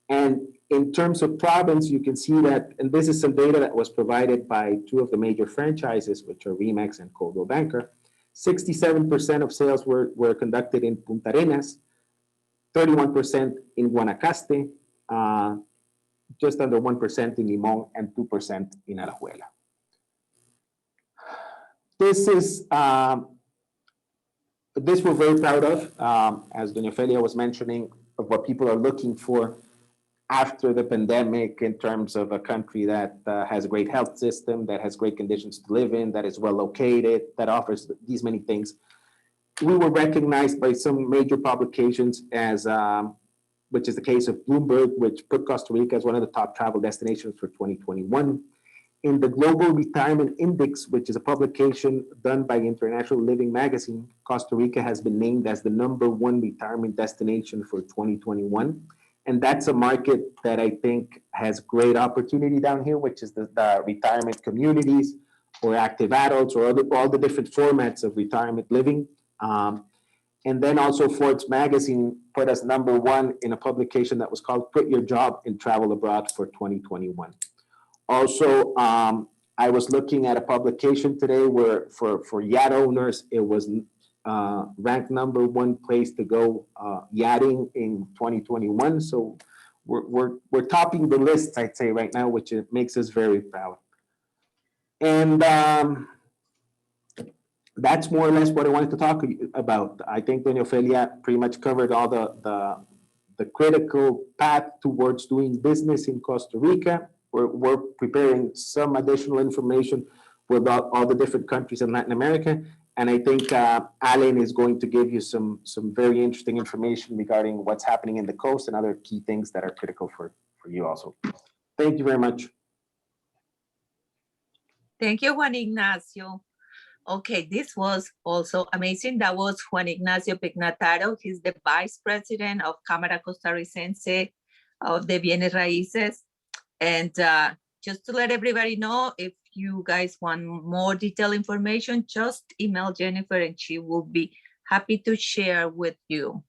And in terms of province, you can see that, and this is some data that was provided by two of the major franchises, which are Remax and Coldwell Banker. 67% of sales were conducted in Punta Arenas, 31% in Guanacaste, just under 1% in Limón, and 2% in Alajuela. This we're very proud of, as Doña Ofelia was mentioning, of what people are looking for after the pandemic in terms of a country that has a great health system, that has great conditions to live in, that is well located, that offers these many things. We were recognized by some major publications as, which is the case of Bloomberg, which put Costa Rica as one of the top travel destinations for 2021. In the Global Retirement Index, which is a publication done by International Living Magazine, Costa Rica has been named as the #1 retirement destination for 2021. And that's a market that I think has great opportunity down here, which is the retirement communities or active adults or all the different formats of retirement living. And then also Forbes magazine put us #1 in a publication that was called Quit Your Job and Travel Abroad for 2021. Also, I was looking at a publication today where for yacht owners, it was ranked #1 place to go yachting in 2021. So we're topping the list, I'd say right now, which makes us very proud. And that's more or less what I wanted to talk about. I think Doña Ofelia pretty much covered all the critical path towards doing business in Costa Rica. We're preparing some additional information about all the different countries in Latin America. And I think Alan is going to give you some very interesting information regarding what's happening in the coast and other key things that are critical for you also. Thank you very much. Thank you, Juan Ignacio. Okay, this was also amazing. That was Juan Ignacio Pignataro. He's the Vice President of Cámara Costarricense of the Bienes Raíces. And just to let everybody know, if you guys want more detailed information, just email Jennifer and she will be happy to share with you.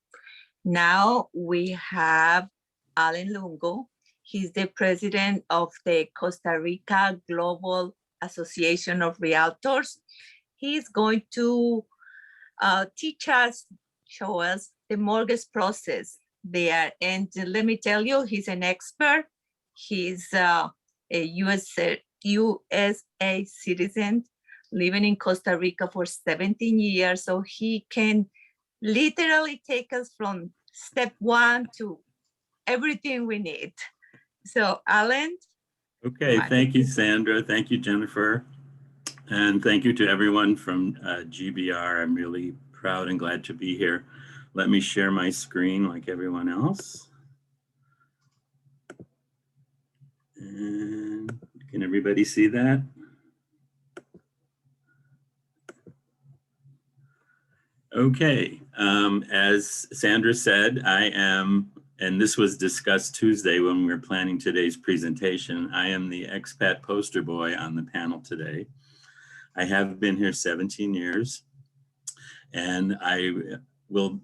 Now we have Alan Lungo. He's the president of the Costa Rica Global Association of Realtors. He's going to teach us, show us the mortgage process there. And let me tell you, he's an expert. He's a USA citizen living in Costa Rica for 17 years. So he can literally take us from step 1 to everything we need. So Alan. Okay, thank you, Sandra. Thank you, Jennifer. And thank you to everyone from GBR. I'm really proud and glad to be here. Let me share my screen like everyone else. And can everybody see that? Okay, as Sandra said, I am, and this was discussed Tuesday when we were planning today's presentation, I am the expat poster boy on the panel today. I have been here 17 years, and there'll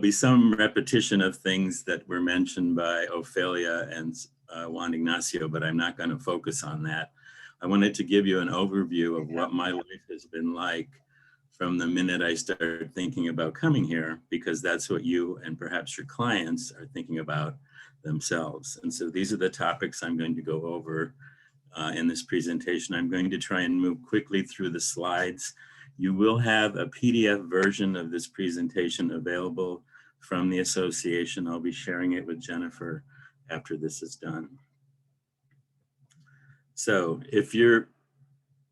be some repetition of things that were mentioned by Ofelia and Juan Ignacio, but I'm not going to focus on that. I wanted to give you an overview of what my life has been like from the minute I started thinking about coming here, because that's what you and perhaps your clients are thinking about themselves. And so these are the topics I'm going to go over in this presentation. I'm going to try and move quickly through the slides. You will have a PDF version of this presentation available from the association. I'll be sharing it with Jennifer after this is done. So if you're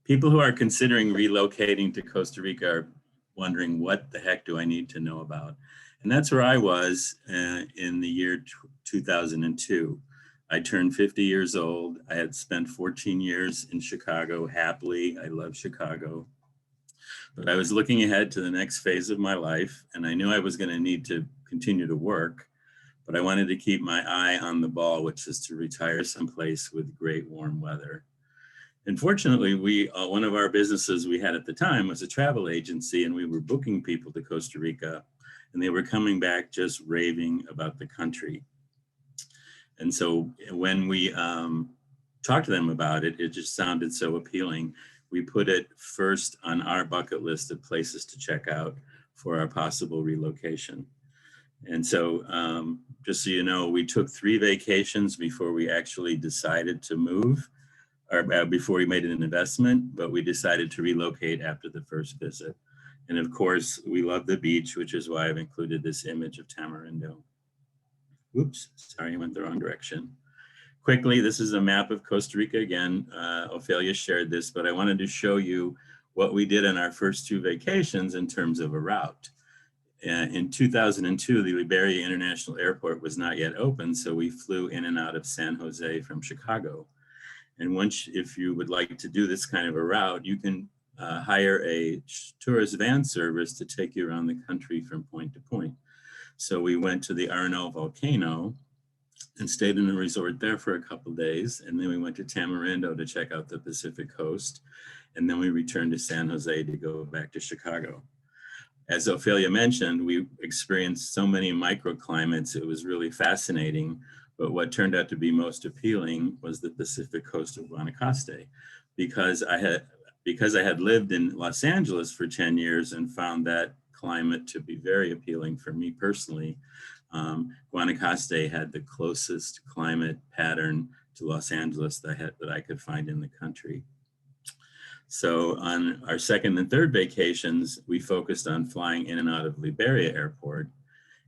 people who are considering relocating to Costa Rica are wondering what the heck do I need to know about? And that's where I was in the year 2002. I turned 50 years old. I had spent 14 years in Chicago happily. I love Chicago. But I was looking ahead to the next phase of my life, and I knew I was going to need to continue to work, but I wanted to keep my eye on the ball, which is to retire someplace with great warm weather. And fortunately, one of our businesses we had at the time was a travel agency, and we were booking people to Costa Rica, and they were coming back just raving about the country. And so when we talked to them about it, it just sounded so appealing. We put it first on our bucket list of places to check out for our possible relocation. And so just so you know, we took 3 vacations before we actually decided to move, or before we made an investment, but we decided to relocate after the first visit. And of course, we love the beach, which is why I've included this image of Tamarindo. Oops, sorry, I went the wrong direction. Quickly, this is a map of Costa Rica again. Ophelia shared this, but I wanted to show you what we did on our first 2 vacations in terms of a route. In 2002, the Liberia International Airport was not yet open, so we flew in and out of San Jose from Chicago. And once, if you would like to do this kind of a route, you can hire a tourist van service to take you around the country from point to point. So we went to the Arenal volcano and stayed in a resort there for a couple of days. And then we went to Tamarindo to check out the Pacific coast. And then we returned to San Jose to go back to Chicago. As Ophelia mentioned, we experienced so many microclimates. It was really fascinating. But what turned out to be most appealing was the Pacific coast of Guanacaste, because I had lived in Los Angeles for 10 years and found that climate to be very appealing for me personally. Guanacaste had the closest climate pattern to Los Angeles that I could find in the country. So on our second and third vacations, we focused on flying in and out of Liberia Airport,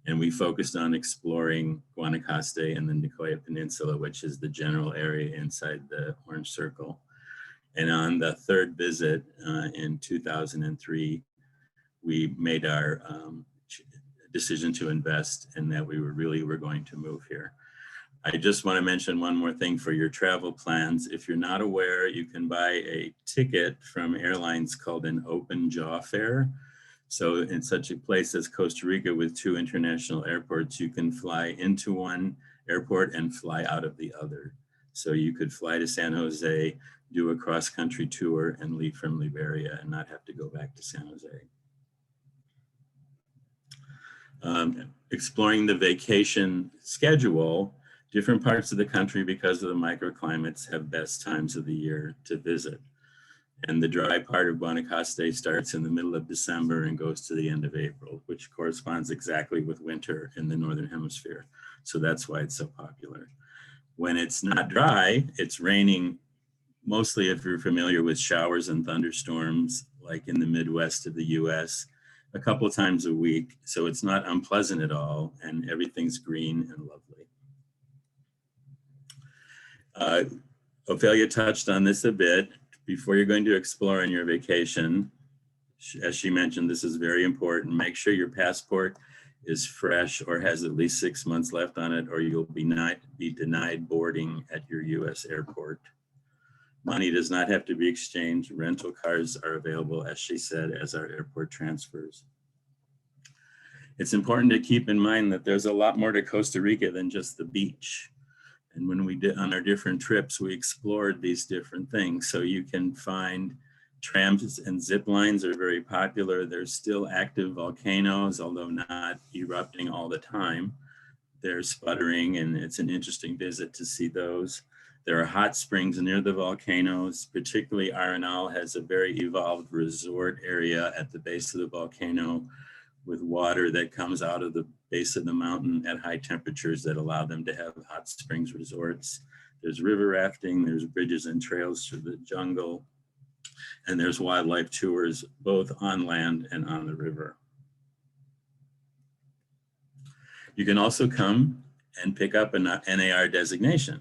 and we focused on exploring Guanacaste and the Nicoya Peninsula, which is the general area inside the Orange Circle. And on the third visit in 2003, we made our decision to invest, and that we were going to move here. I just want to mention one more thing for your travel plans. If you're not aware, you can buy a ticket from airlines called an open jaw fare. So in such a place as Costa Rica with 2 international airports, you can fly into one airport and fly out of the other. So you could fly to San Jose, do a cross-country tour, and leave from Liberia and not have to go back to San Jose. Exploring the vacation schedule, different parts of the country, because of the microclimates, have best times of the year to visit. And the dry part of Guanacaste starts in the middle of December and goes to the end of April, which corresponds exactly with winter in the Northern Hemisphere. So that's why it's so popular. When it's not dry, it's raining, mostly if you're familiar with showers and thunderstorms, like in the Midwest of the US, a couple of times a week. So it's not unpleasant at all, and everything's green and lovely. Ophelia touched on this a bit. Before you're going to explore on your vacation, as she mentioned, this is very important. Make sure your passport is fresh or has at least 6 months left on it, or you'll be denied boarding at your US airport. Money does not have to be exchanged. Rental cars are available, as she said, as our airport transfers. It's important to keep in mind that there's a lot more to Costa Rica than just the beach. And when we did on our different trips, we explored these different things. So you can find trams and zip lines are very popular. There's still active volcanoes, although not erupting all the time. They're sputtering, and it's an interesting visit to see those. There are hot springs near the volcanoes, particularly Arenal has a very evolved resort area at the base of the volcano with water that comes out of the base of the mountain at high temperatures that allow them to have hot springs resorts. There's river rafting, there's bridges and trails through the jungle, and there's wildlife tours both on land and on the river. You can also come and pick up an NAR designation.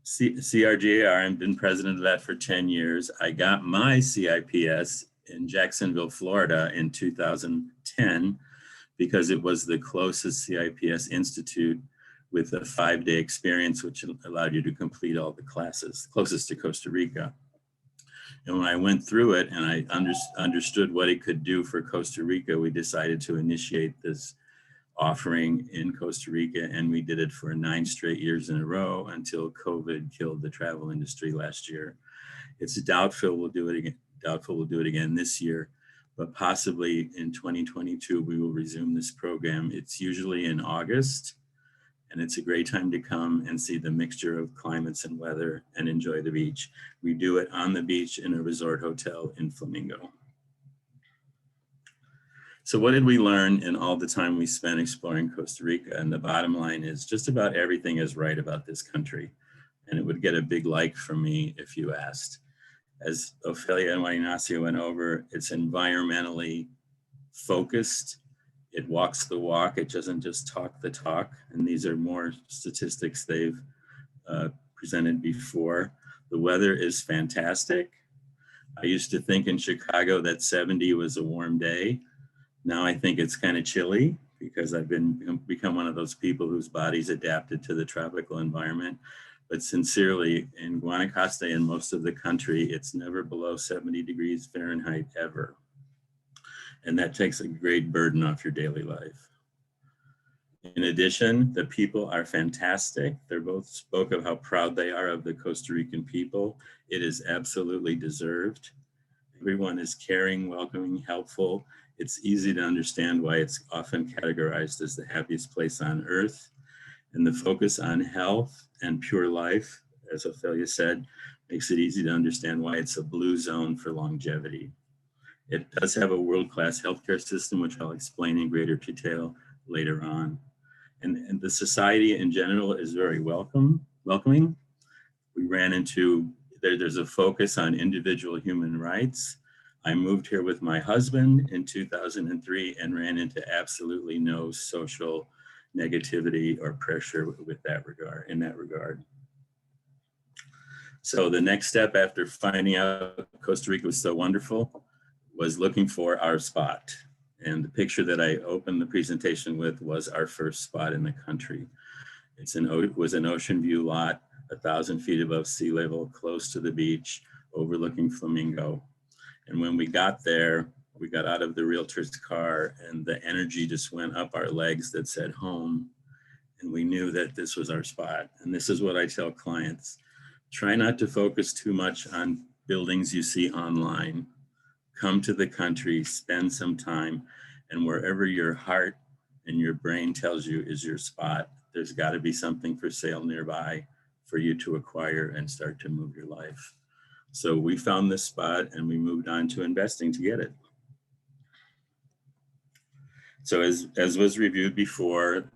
CRGAR, I've been president of that for 10 years. I got my CIPS in Jacksonville, Florida in 2010 because it was the closest CIPS institute with a 5-day experience, which allowed you to complete all the classes closest to Costa Rica. And when I went through it and I understood what it could do for Costa Rica, we decided to initiate this offering in Costa Rica, and we did it for 9 straight years in a row until COVID killed the travel industry last year. It's doubtful we'll do it again this year, but possibly in 2022 we will resume this program. It's usually in August, and it's a great time to come and see the mixture of climates and weather and enjoy the beach. We do it on the beach in a resort hotel in Flamingo. So what did we learn in all the time we spent exploring Costa Rica? And the bottom line is just about everything is right about this country. And it would get a big like from me if you asked. As Ofelia and Juan Ignacio went over, it's environmentally focused. It walks the walk. It doesn't just talk the talk. And these are more statistics they've presented before. The weather is fantastic. I used to think in Chicago that 70 was a warm day. Now I think it's kind of chilly because I've become one of those people whose body's adapted to the tropical environment. But sincerely, in Guanacaste and most of the country, it's never below 70 degrees Fahrenheit ever. And that takes a great burden off your daily life. In addition, the people are fantastic. They both spoke of how proud they are of the Costa Rican people. It is absolutely deserved. Everyone is caring, welcoming, helpful. It's easy to understand why it's often categorized as the happiest place on earth. And the focus on health and pure life, as Ofelia said, makes it easy to understand why it's a blue zone for longevity. It does have a world-class healthcare system, which I'll explain in greater detail later on. And the society in general is very welcoming. We ran into, there's a focus on individual human rights. I moved here with my husband in 2003 and ran into absolutely no social negativity or pressure in that regard. So the next step after finding out Costa Rica was so wonderful was looking for our spot. And the picture that I opened the presentation with was our first spot in the country. It was an ocean view lot, 1,000 feet above sea level, close to the beach, overlooking Flamingo. And when we got there, we got out of the Realtors car and the energy just went up our legs that said home. And we knew that this was our spot. And this is what I tell clients. Try not to focus too much on buildings you see online. Come to the country, spend some time, and wherever your heart and your brain tells you is your spot, there's got to be something for sale nearby for you to acquire and start to move your life. So we found this spot and we moved on to investing to get it. So as was reviewed before,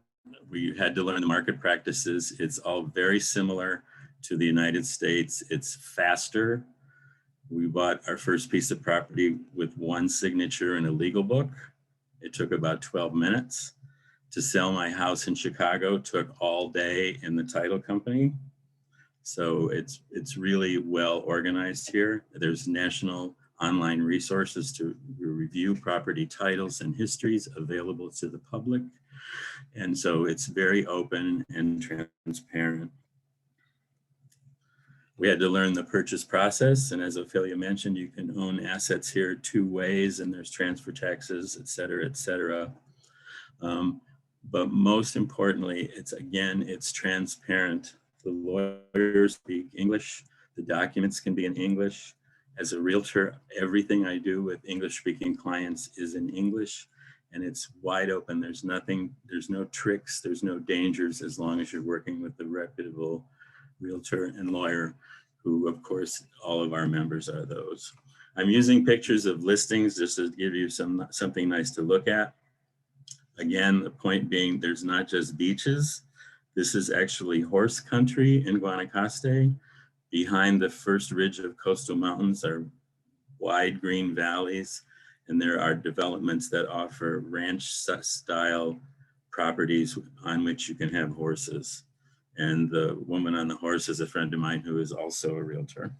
we had to learn the market practices. It's all very similar to the United States. It's faster. We bought our first piece of property with one signature and a legal book. It took about 12 minutes. To sell my house in Chicago took all day in the title company. So it's really well organized here. There's national online resources to review property titles and histories available to the public. And so it's very open and transparent. We had to learn the purchase process. And as Ofelia mentioned, you can own assets here 2 ways and there's transfer taxes, et cetera, et cetera. But most importantly, it's transparent. The lawyers speak English. The documents can be in English. As a realtor, everything I do with English-speaking clients is in English, and it's wide open. There's no tricks, there's no dangers as long as you're working with a reputable realtor and lawyer, who, of course, all of our members are those. I'm using pictures of listings just to give you something nice to look at. Again, the point being, there's not just beaches. This is actually horse country in Guanacaste. Behind the first ridge of coastal mountains are wide green valleys, and there are developments that offer ranch-style properties on which you can have horses. And the woman on the horse is a friend of mine who is also a realtor.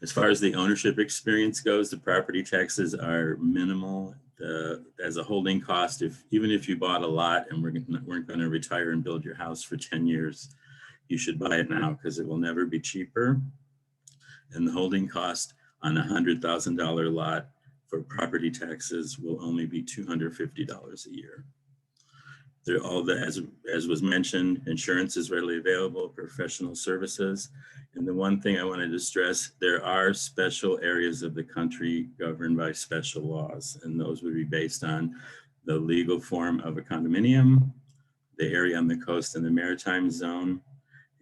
As far as the ownership experience goes, the property taxes are minimal, as a holding cost, even if you bought a lot and weren't going to retire and build your house for 10 years, you should buy it now because it will never be cheaper. And the holding cost on a $100,000 lot for property taxes will only be $250 a year. They're all the, as was mentioned, insurance is readily available, professional services. And the one thing I wanted to stress, there are special areas of the country governed by special laws, and those would be based on the legal form of a condominium, the area on the coast and the maritime zone,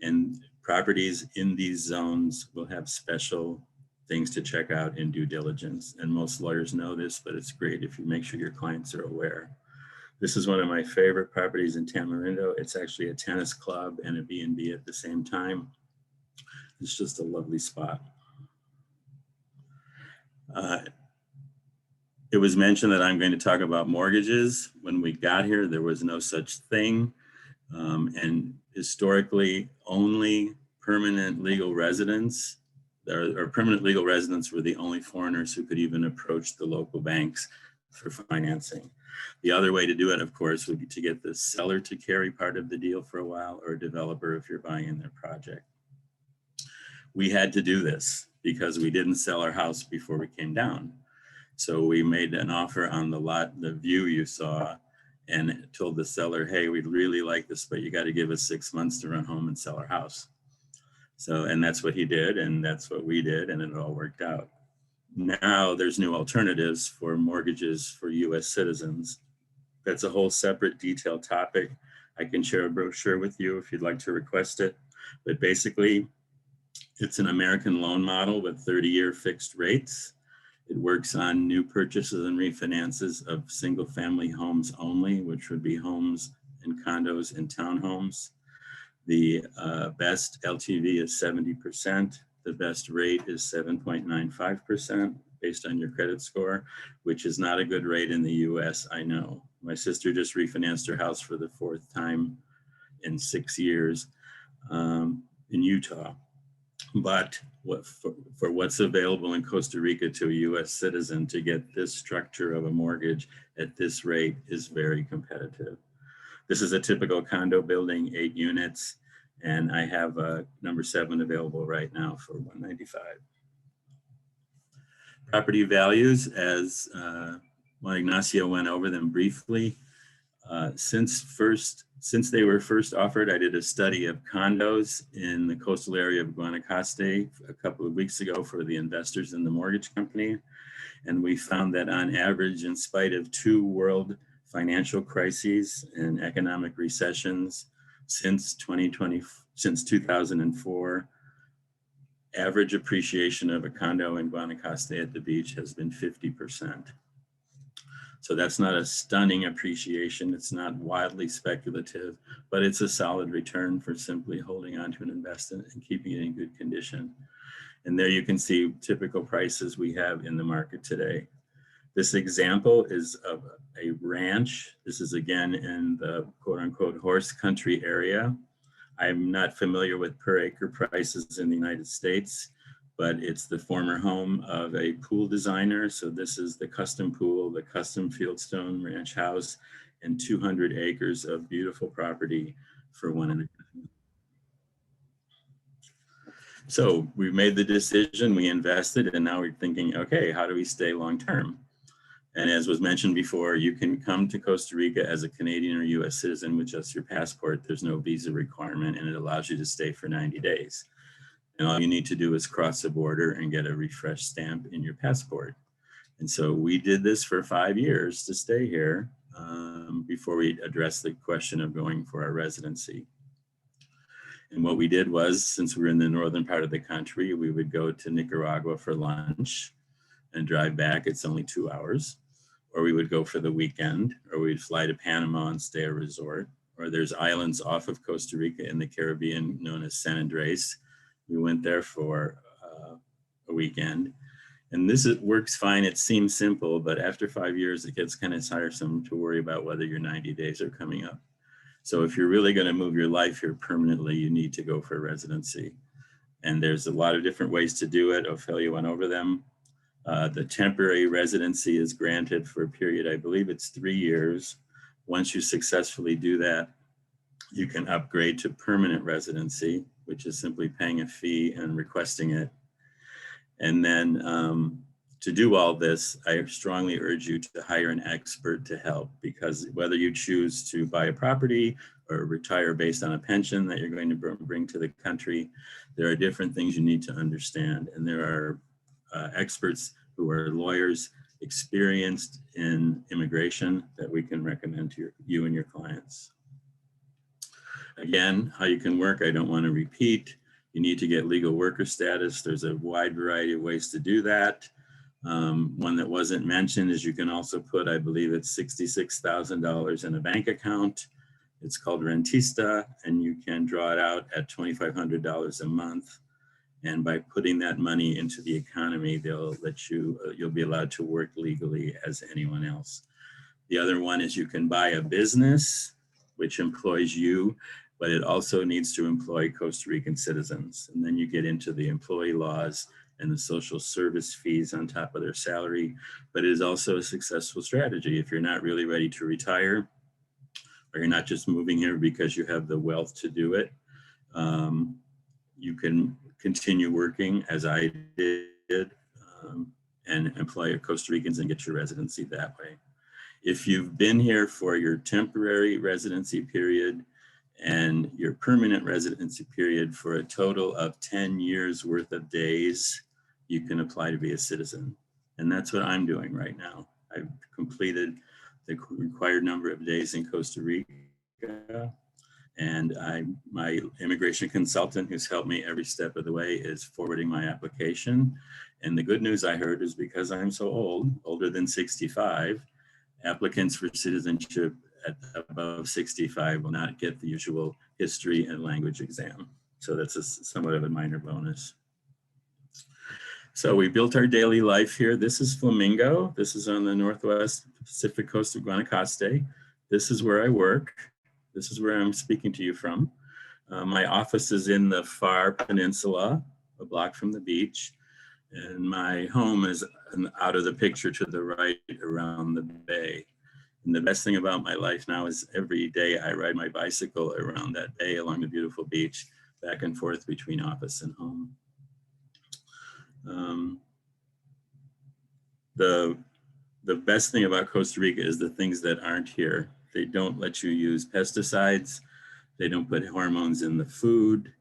and properties in these zones will have special things to check out in due diligence. And most lawyers know this, but it's great if you make sure your clients are aware. This is one of my favorite properties in Tamarindo. It's actually a tennis club and a B&B at the same time. It's just a lovely spot. It was mentioned that I'm going to talk about mortgages. When we got here, there was no such thing. And historically, only permanent legal residents or permanent legal residents were the only foreigners who could even approach the local banks for financing. The other way to do it, of course, would be to get the seller to carry part of the deal for a while, or a developer if you're buying in their project. We had to do this because we didn't sell our house before we came down. So we made an offer on the lot, the view you saw, and told the seller, hey, we'd really like this, but you got to give us 6 months to run home and sell our house. So, and that's what he did, and that's what we did, and it all worked out. Now there's new alternatives for mortgages for US citizens. That's a whole separate detailed topic. I can share a brochure with you if you'd like to request it. But basically, it's an American loan model with 30-year fixed rates. It works on new purchases and refinances of single family homes only, which would be homes and condos and townhomes. The best LTV is 70%. The best rate is 7.95% based on your credit score, which is not a good rate in the US, I know. My sister just refinanced her house for the 4th time in 6 years in Utah. But for what's available in Costa Rica to a US citizen to get this structure of a mortgage at this rate is very competitive. This is a typical condo building, 8 units. And I have number 7 available right now for $195. Property values, as Juan Ignacio went over them briefly. Since they were first offered, I did a study of condos in the coastal area of Guanacaste a couple of weeks ago for the investors in the mortgage company. And we found that on average, in spite of 2 world financial crises and economic recessions, since 2004, average appreciation of a condo in Guanacaste at the beach has been 50%. So that's not a stunning appreciation. It's not wildly speculative, but it's a solid return for simply holding on to an investment and keeping it in good condition. And there you can see typical prices we have in the market today. This example is of a ranch. This is again in the quote unquote horse country area. I'm not familiar with per acre prices in the United States, but it's the former home of a pool designer. So this is the custom pool, the custom fieldstone ranch house, and 200 acres of beautiful property for $1.5 million. So we made the decision, we invested, and now we're thinking, okay, how do we stay long-term? And as was mentioned before, you can come to Costa Rica as a Canadian or US citizen with just your passport. There's no visa requirement, and it allows you to stay for 90 days. And all you need to do is cross the border and get a refresh stamp in your passport. And so we did this for 5 years to stay here before we addressed the question of going for our residency. And what we did was, since we were in the northern part of the country, we would go to Nicaragua for lunch and drive back. It's only 2 hours. Or we would go for the weekend, or we'd fly to Panama and stay at a resort. Or there's islands off of Costa Rica in the Caribbean known as San Andres. We went there for a weekend. And this works fine. It seems simple, but after 5 years, it gets kind of tiresome to worry about whether your 90 days are coming up. So if you're really going to move your life here permanently, you need to go for residency. And there's a lot of different ways to do it. Ophelia went over them. The temporary residency is granted for a period, I believe it's 3 years. Once you successfully do that, you can upgrade to permanent residency, which is simply paying a fee and requesting it. And then to do all this, I strongly urge you to hire an expert to help, because whether you choose to buy a property or retire based on a pension that you're going to bring to the country, there are different things you need to understand. And there are experts who are lawyers experienced in immigration that we can recommend to you and your clients. Again, how you can work, I don't want to repeat. You need to get legal worker status. There's a wide variety of ways to do that. One that wasn't mentioned is you can also put, I believe it's $66,000 in a bank account. It's called Rentista, and you can draw it out at $2,500 a month. And by putting that money into the economy, they'll let you, you'll be allowed to work legally as anyone else. The other one is you can buy a business which employs you, but it also needs to employ Costa Rican citizens. And then you get into the employee laws and the social service fees on top of their salary. But it is also a successful strategy. If you're not really ready to retire, or you're not just moving here because you have the wealth to do it, you can continue working as I did and employ Costa Ricans and get your residency that way. If you've been here for your temporary residency period and your permanent residency period for a total of 10 years worth of days, you can apply to be a citizen. And that's what I'm doing right now. I've completed the required number of days in Costa Rica. And my immigration consultant, who's helped me every step of the way, is forwarding my application. And the good news I heard is, because I'm so old, older than 65, applicants for citizenship at above 65 will not get the usual history and language exam. So that's somewhat of a minor bonus. So we built our daily life here. This is Flamingo. This is on the northwest Pacific coast of Guanacaste. This is where I work. This is where I'm speaking to you from. My office is in the far peninsula, a block from the beach. And my home is out of the picture to the right around the bay. And the best thing about my life now is every day I ride my bicycle around that bay along the beautiful beach, back and forth between office and home. The best thing about Costa Rica is the things that aren't here. They don't let you use pesticides. They don't put hormones in the food.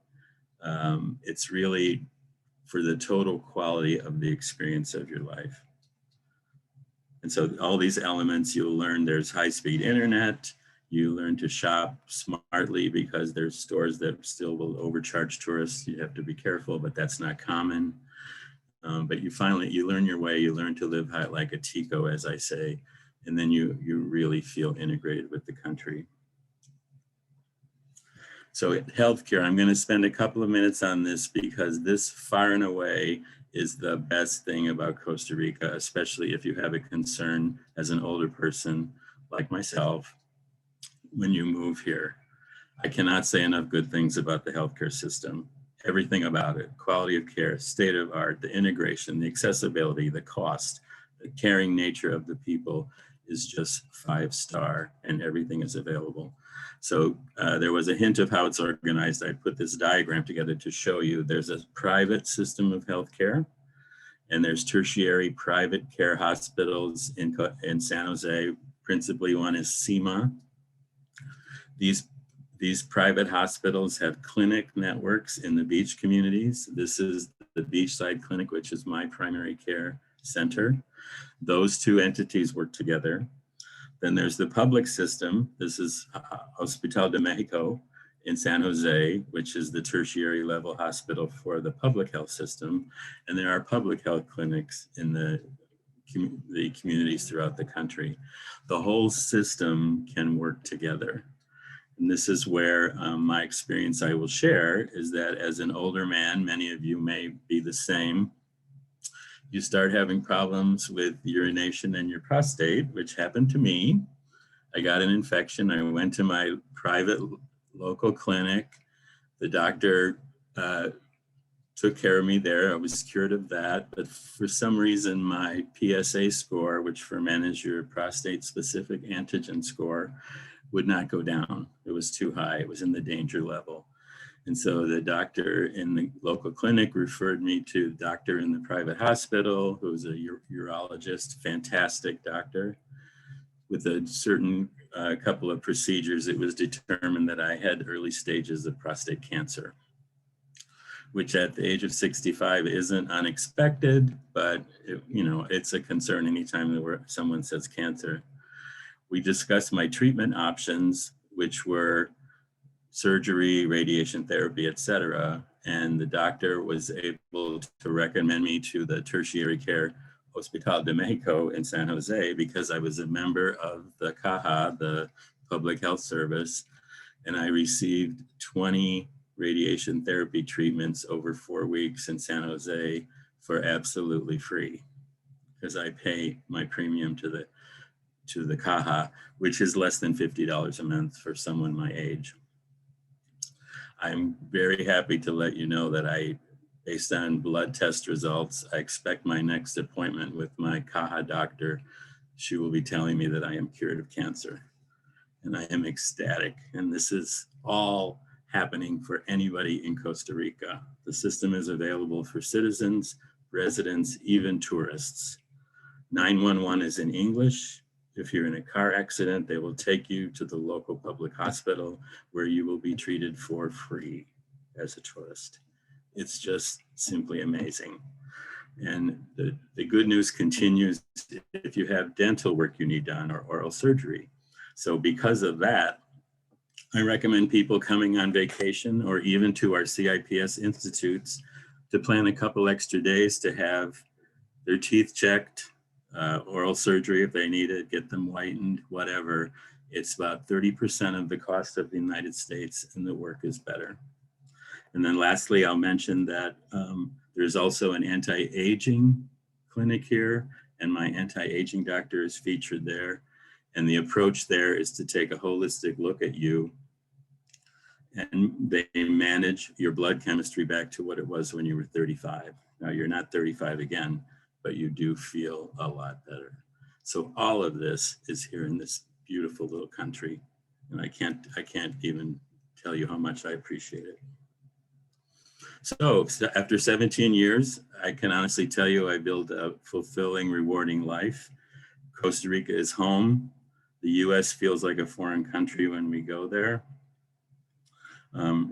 It's really for the total quality of the experience of your life. And so all these elements you'll learn, there's high-speed internet. You learn to shop smartly because there's stores that still will overcharge tourists. You have to be careful, but that's not common. But you learn your way, you learn to live like a Tico, as I say, and then you really feel integrated with the country. So healthcare, I'm going to spend a couple of minutes on this because this far and away is the best thing about Costa Rica, especially if you have a concern as an older person like myself when you move here. I cannot say enough good things about the healthcare system. Everything about it, quality of care, state of art, the integration, the accessibility, the cost, the caring nature of the people is just 5-star, and everything is available. So there was a hint of how it's organized. I put this diagram together to show you. There's a private system of healthcare, and there's tertiary private care hospitals in San Jose. Principally, one is SEMA. These private hospitals have clinic networks in the beach communities. This is the Beachside Clinic, which is my primary care center. Those two entities work together. Then there's the public system. This is Hospital de Mexico in San Jose, which is the tertiary level hospital for the public health system. And there are public health clinics in the communities throughout the country. The whole system can work together. And this is where my experience I will share is that as an older man, many of you may be the same, you start having problems with urination and your prostate, which happened to me. I got an infection. I went to my private local clinic. The doctor took care of me there. I was cured of that. But for some reason, my PSA score, which for men is your prostate specific antigen score, would not go down. It was too high. It was in the danger level. And so the doctor in the local clinic referred me to the doctor in the private hospital, who was a urologist, fantastic doctor. With a certain couple of procedures, it was determined that I had early stages of prostate cancer, which at the age of 65 isn't unexpected, but it's a concern anytime someone says cancer. We discussed my treatment options, which were surgery, radiation therapy, etc. And the doctor was able to recommend me to the tertiary care Hospital de Mexico in San Jose because I was a member of the CAHA, the Public Health Service, and I received 20 radiation therapy treatments over 4 weeks in San Jose for absolutely free because I pay my premium to the CAHA, which is less than $50 a month for someone my age. I'm very happy to let you know that based on blood test results, I expect my next appointment with my CAHA doctor. She will be telling me that I am cured of cancer. And I am ecstatic. And this is all happening for anybody in Costa Rica. The system is available for citizens, residents, even tourists. 911 is in English. If you're in a car accident, they will take you to the local public hospital where you will be treated for free as a tourist. It's just simply amazing. And the good news continues if you have dental work you need done or oral surgery. So because of that, I recommend people coming on vacation or even to our CIPS institutes to plan a couple extra days to have their teeth checked, oral surgery if they need it, get them whitened, whatever. It's about 30% of the cost of the United States and the work is better. And then lastly, I'll mention that there's also an anti-aging clinic here and my anti-aging doctor is featured there. And the approach there is to take a holistic look at you and they manage your blood chemistry back to what it was when you were 35. Now you're not 35 again, but you do feel a lot better. So all of this is here in this beautiful little country. And I can't even tell you how much I appreciate it. So after 17 years, I can honestly tell you I built a fulfilling, rewarding life. Costa Rica is home. The US feels like a foreign country when we go there.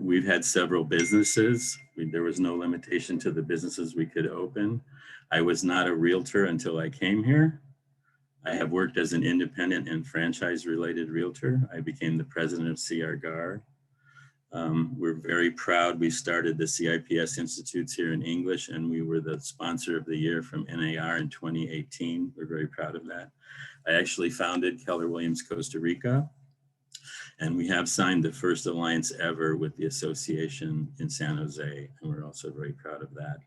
We've had several businesses. There was no limitation to the businesses we could open. I was not a realtor until I came here. I have worked as an independent and franchise-related realtor. I became the president of CRGAR. We're very proud. We started the CIPS Institutes here in English, and we were the sponsor of the year from NAR in 2018. We're very proud of that. I actually founded Keller Williams Costa Rica, and we have signed the first alliance ever with the association in San Jose, and we're also very proud of that.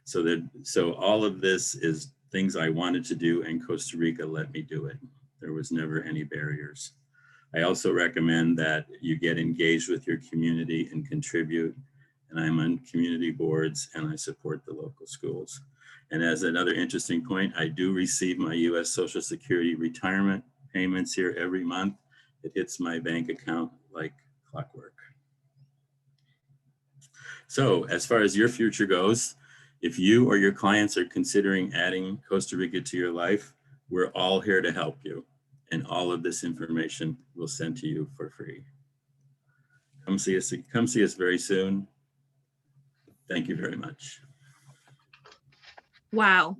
So all of this is things I wanted to do, and Costa Rica let me do it. There was never any barriers. I also recommend that you get engaged with your community and contribute. And I'm on community boards and I support the local schools. And as another interesting point, I do receive my US Social Security retirement payments here every month. It hits my bank account like clockwork. So as far as your future goes, if you or your clients are considering adding Costa Rica to your life, we're all here to help you. And all of this information we'll send to you for free. Come see us very soon. Thank you very much. Wow.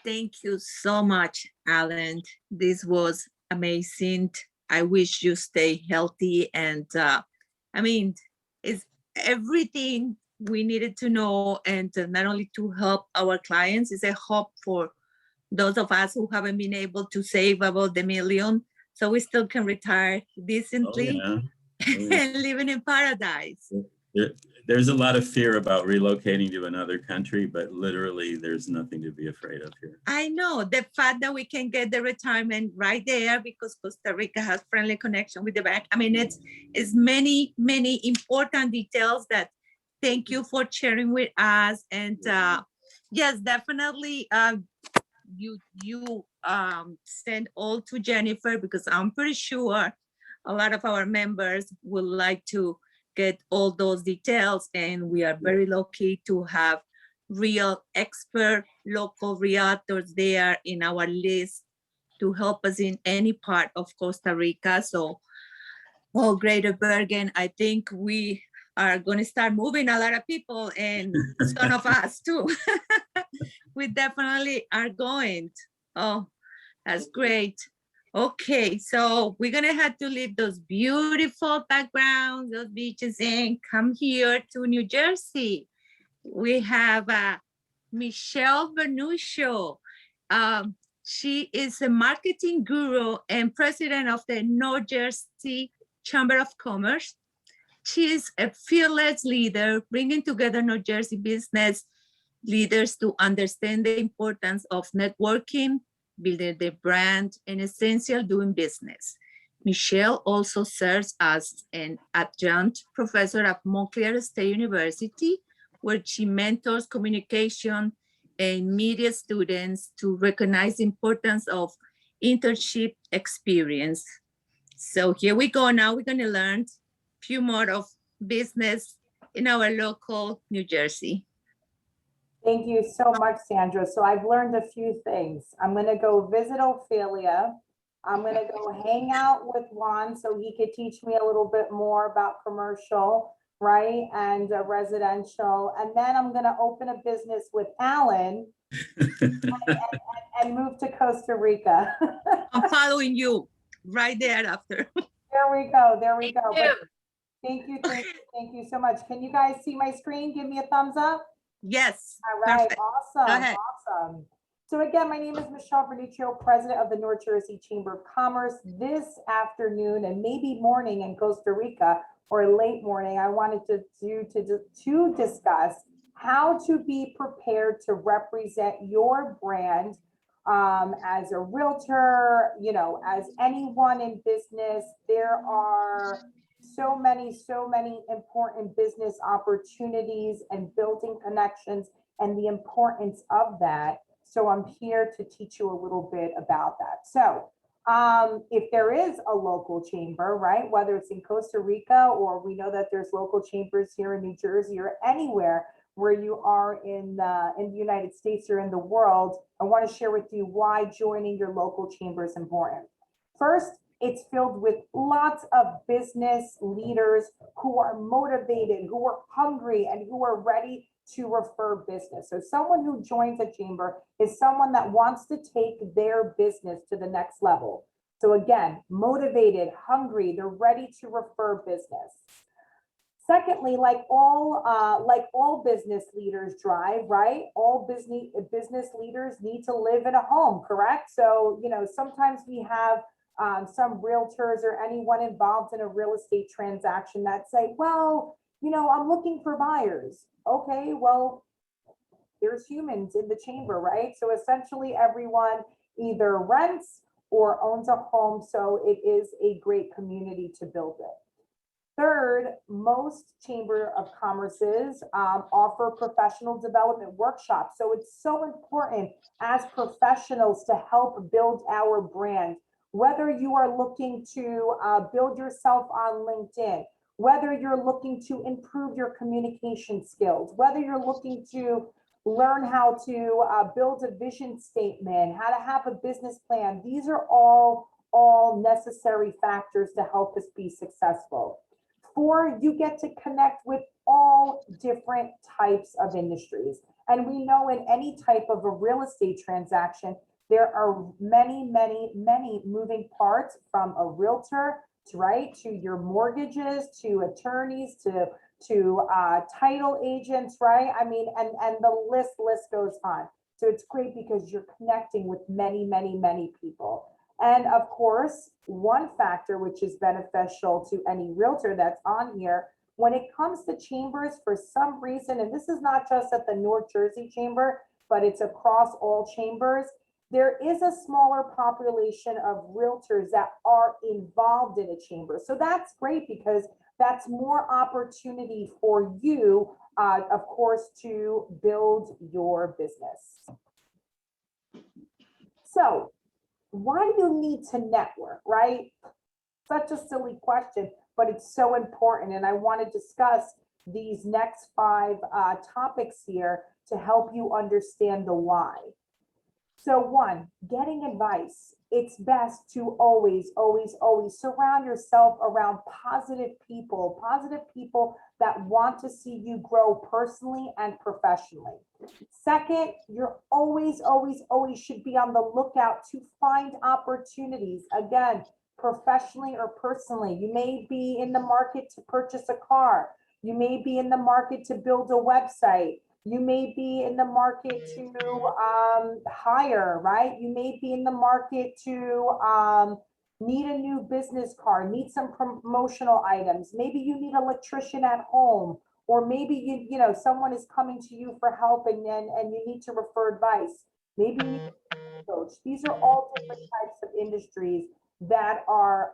Thank you so much, Alan. This was amazing. I wish you stay healthy. And I mean, it's everything we needed to know, and not only to help our clients, it's a hope for those of us who haven't been able to save about the million, so we still can retire decently and living in paradise. There's a lot of fear about relocating to another country, but literally there's nothing to be afraid of here. I know the fact that we can get the retirement right there because Costa Rica has friendly connection with the bank. I mean, it's many important details that Thank you for sharing with us. And yes, definitely you send all to Jennifer, because I'm pretty sure a lot of our members would like to get all those details, and we are very lucky to have real expert local realtors there in our list to help us in any part of Costa Rica. So, oh, Greater Bergen, I think we are going to start moving a lot of people, and some of us too. We definitely are going. Oh, that's great. Okay, so we're gonna have to leave those beautiful backgrounds, those beaches, and come here to New Jersey. We have Michelle Vernuccio. She is a marketing guru and president of the North Jersey Chamber of Commerce. She is a fearless leader, bringing together New Jersey business leaders to understand the importance of networking, building their brand, and essential doing business. Michelle also serves as an adjunct professor at Montclair State University, where she mentors communication and media students to recognize the importance of internship experience. So here we go. Now we're going to learn a few more of business in our local New Jersey. Thank you so much, Sandra. So I've learned a few things. I'm going to go visit Ophelia. I'm going to go hang out with Juan so he could teach me a little bit more about commercial, right? And residential. And then I'm going to open a business with Alan and move to Costa Rica. I'm following you right there after. There we go. There we go. Thank you. But thank you so much. Can you guys see my screen? Give me a thumbs up. Yes. All right, Perfect. awesome, Go ahead. awesome. So again, my name is Michelle Vernuccio, president of the North Jersey Chamber of Commerce. This afternoon and maybe morning in Costa Rica, or late morning, I wanted to discuss how to be prepared to represent your brand as a realtor, you know, as anyone in business. There are so many important business opportunities and building connections and the importance of that. So I'm here to teach you a little bit about that. So if there is a local chamber, right, whether it's in Costa Rica, or we know that there's local chambers here in New Jersey, or anywhere where you are in the United States or in the world, I want to share with you why joining your local chamber is important. First, it's filled with lots of business leaders who are motivated, who are hungry, and who are ready to refer business. So someone who joins a chamber is someone that wants to take their business to the next level. So again, motivated, hungry, they're ready to refer business. Secondly, like all business leaders drive, right? All business leaders need to live in a home, correct? So, you know, sometimes we have some realtors or anyone involved in a real estate transaction that say, well, you know, I'm looking for buyers. Okay, well, there's humans in the chamber, right? So essentially everyone either rents or owns a home. So it is a great community to build it. Third, most Chamber of Commerces offer professional development workshops. So it's so important as professionals to help build our brand. Whether you are looking to build yourself on LinkedIn, whether you're looking to improve your communication skills, whether you're looking to learn how to build a vision statement, how to have a business plan, these are all necessary factors to help us be successful. 4, you get to connect with all different types of industries. And we know in any type of a real estate transaction, there are many moving parts, from a realtor to your mortgages, to attorneys, to title agents, right? I mean, and the list goes on. So it's great because you're connecting with many people. And of course, one factor which is beneficial to any realtor that's on here, when it comes to chambers, for some reason, and this is not just at the North Jersey Chamber, but it's across all chambers, there is a smaller population of realtors that are involved in a chamber. So that's great because that's more opportunity for you, of course, to build your business. So why do you need to network, right? Such a silly question, but it's so important. And I want to discuss these next 5 topics here to help you understand the why. So 1, getting advice. It's best to always, always, always surround yourself around positive people that want to see you grow personally and professionally. Second, you're always, always, always should be on the lookout to find opportunities. Again, professionally or personally. You may be in the market to purchase a car. You may be in the market to build a website. You may be in the market to hire, right? You may be in the market to need a new business card, need some promotional items. Maybe you need an electrician at home, or maybe you know someone is coming to you for help and you need to refer advice. Maybe you need a coach. These are all different types of industries that are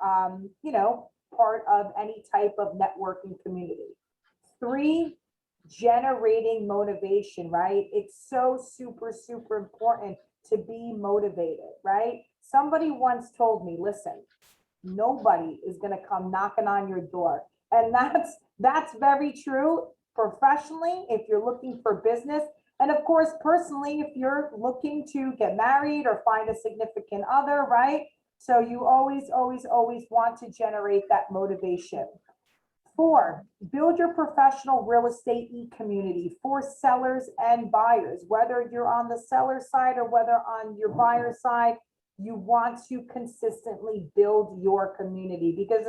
you know, part of any type of networking community. 3, generating motivation, right? It's so super, super important to be motivated, right? Somebody once told me, listen, nobody is going to come knocking on your door. And that's very true professionally if you're looking for business. And of course, personally, if you're looking to get married or find a significant other, right? So you always, always, always want to generate that motivation. 4, build your professional real estate e-community for sellers and buyers. Whether you're on the seller side or whether on your buyer side, you want to consistently build your community because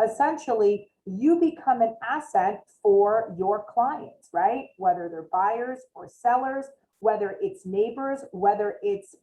essentially you become an asset for your clients, right? Whether they're buyers or sellers, whether it's neighbors, whether it's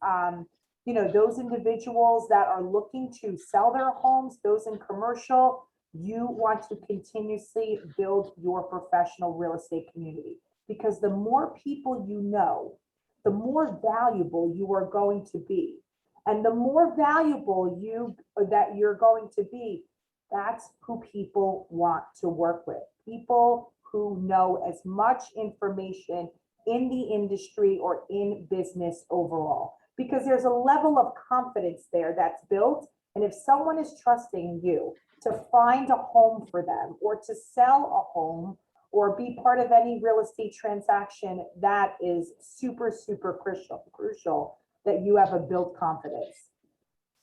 you know, those individuals that are looking to sell their homes, those in commercial. You want to continuously build your professional real estate community because the more people you know, the more valuable you are going to be. And the more valuable you're going to be, that's who people want to work with. People who know as much information in the industry or in business overall, because there's a level of confidence there that's built. And if someone is trusting you to find a home for them or to sell a home or be part of any real estate transaction, that is super, super crucial that you have a built confidence.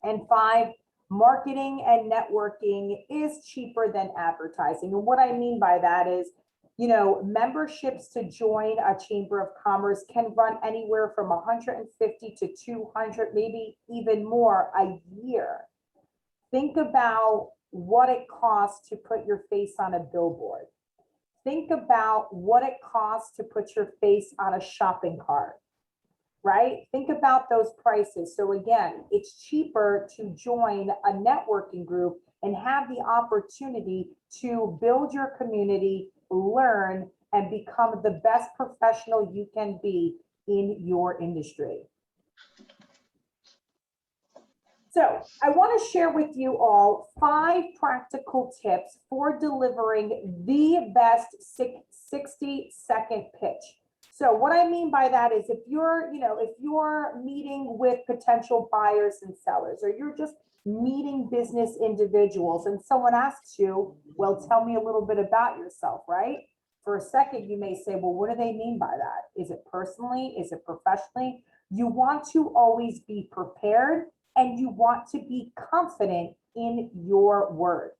And 5, marketing and networking is cheaper than advertising. And what I mean by that is, you know, memberships to join a chamber of commerce can run anywhere from 150 to 200, maybe even more a year. Think about what it costs to put your face on a billboard. Think about what it costs to put your face on a shopping cart, right? Think about those prices. So again, it's cheaper to join a networking group and have the opportunity to build your community, learn, and become the best professional you can be in your industry. So I want to share with you all 5 practical tips for delivering the best 60-second pitch. So what I mean by that is if you're meeting with potential buyers and sellers, or you're just meeting business individuals and someone asks you, well, tell me a little bit about yourself, right? For a second, you may say, well, what do they mean by that? Is it personally? Is it professionally? You want to always be prepared and you want to be confident in your word.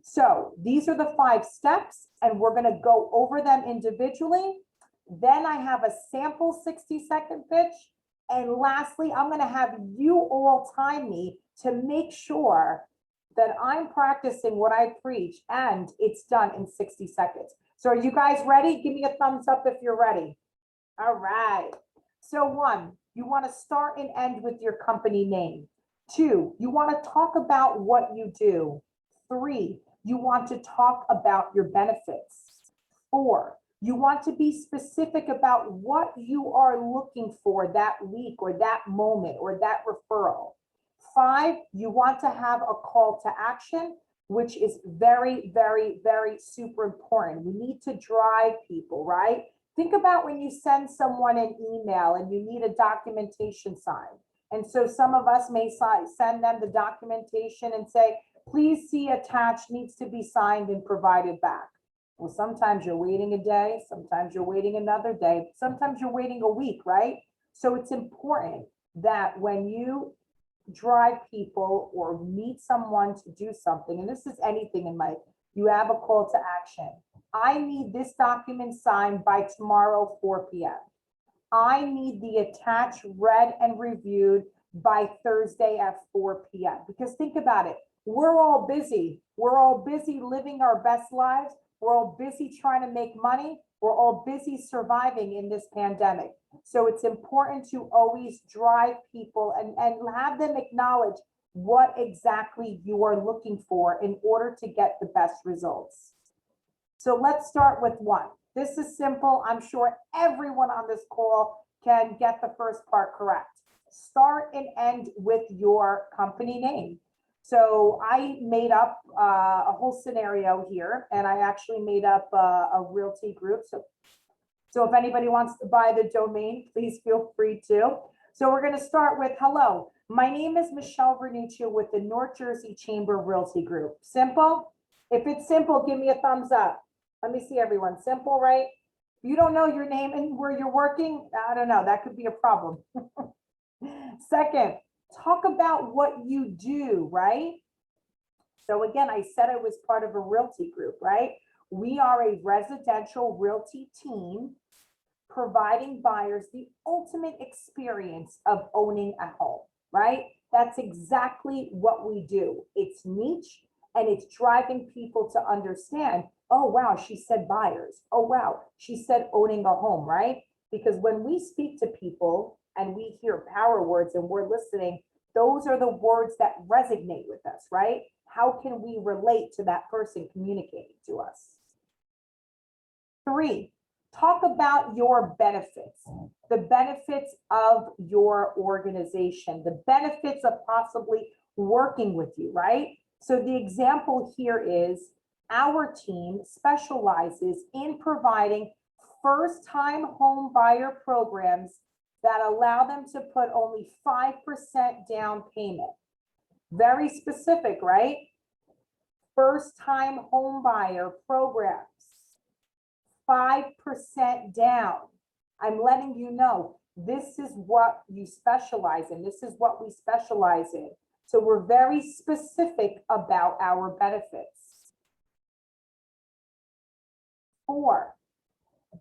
So these are the 5 steps, and we're going to go over them individually. Then I have a sample 60-second pitch. And lastly, I'm going to have you all time me to make sure that I'm practicing what I preach and it's done in 60 seconds. So are you guys ready? Give me a thumbs up if you're ready. All right. So 1, you want to start and end with your company name. 2, you want to talk about what you do. 3, you want to talk about your benefits. 4, you want to be specific about what you are looking for that week or that moment or that referral. 5, you want to have a call to action. which is very, very, very super important. We need to drive people, right? Think about when you send someone an email and you need a documentation signed. And so some of us may send them the documentation and say, please see attached, needs to be signed and provided back. Well, sometimes you're waiting a day, sometimes you're waiting another day, sometimes you're waiting a week, right? So it's important that when you drive people or meet someone to do something, and this is anything in life, you have a call to action. I need this document signed by tomorrow, 4 p.m. I need the attached, read, and reviewed by Thursday at 4 p.m. Because think about it, we're all busy. We're all busy living our best lives. We're all busy trying to make money. We're all busy surviving in this pandemic. So it's important to always drive people and have them acknowledge what exactly you are looking for in order to get the best results. So let's start with one. This is simple. I'm sure everyone on this call can get the first part correct. Start and end with your company name. So I made up a whole scenario here, and I actually made up a realty group. So if anybody wants to buy the domain, please feel free to. So we're going to start with, hello, my name is Michelle Vernuccio with the North Jersey Chamber Realty Group. Simple? If it's simple, give me a thumbs up. Let me see everyone. Simple, right? If you don't know your name and where you're working, I don't know, that could be a problem. Second, talk about what you do, right? So again, I said I was part of a realty group, right? We are a residential realty team providing buyers the ultimate experience of owning a home, right? That's exactly what we do. It's niche and it's driving people to understand, oh, wow, she said buyers. Oh, wow, she said owning a home, right? Because when we speak to people and we hear power words and we're listening, those are the words that resonate with us, right? How can we relate to that person communicating to us? 3, talk about your benefits, the benefits of your organization, the benefits of possibly working with you, right? So the example here is our team specializes in providing first-time home buyer programs that allow them to put only 5% down payment. Very specific, right? First-time home buyer programs, 5% down. I'm letting you know, this is what you specialize in. This is what we specialize in. So we're very specific about our benefits. 4,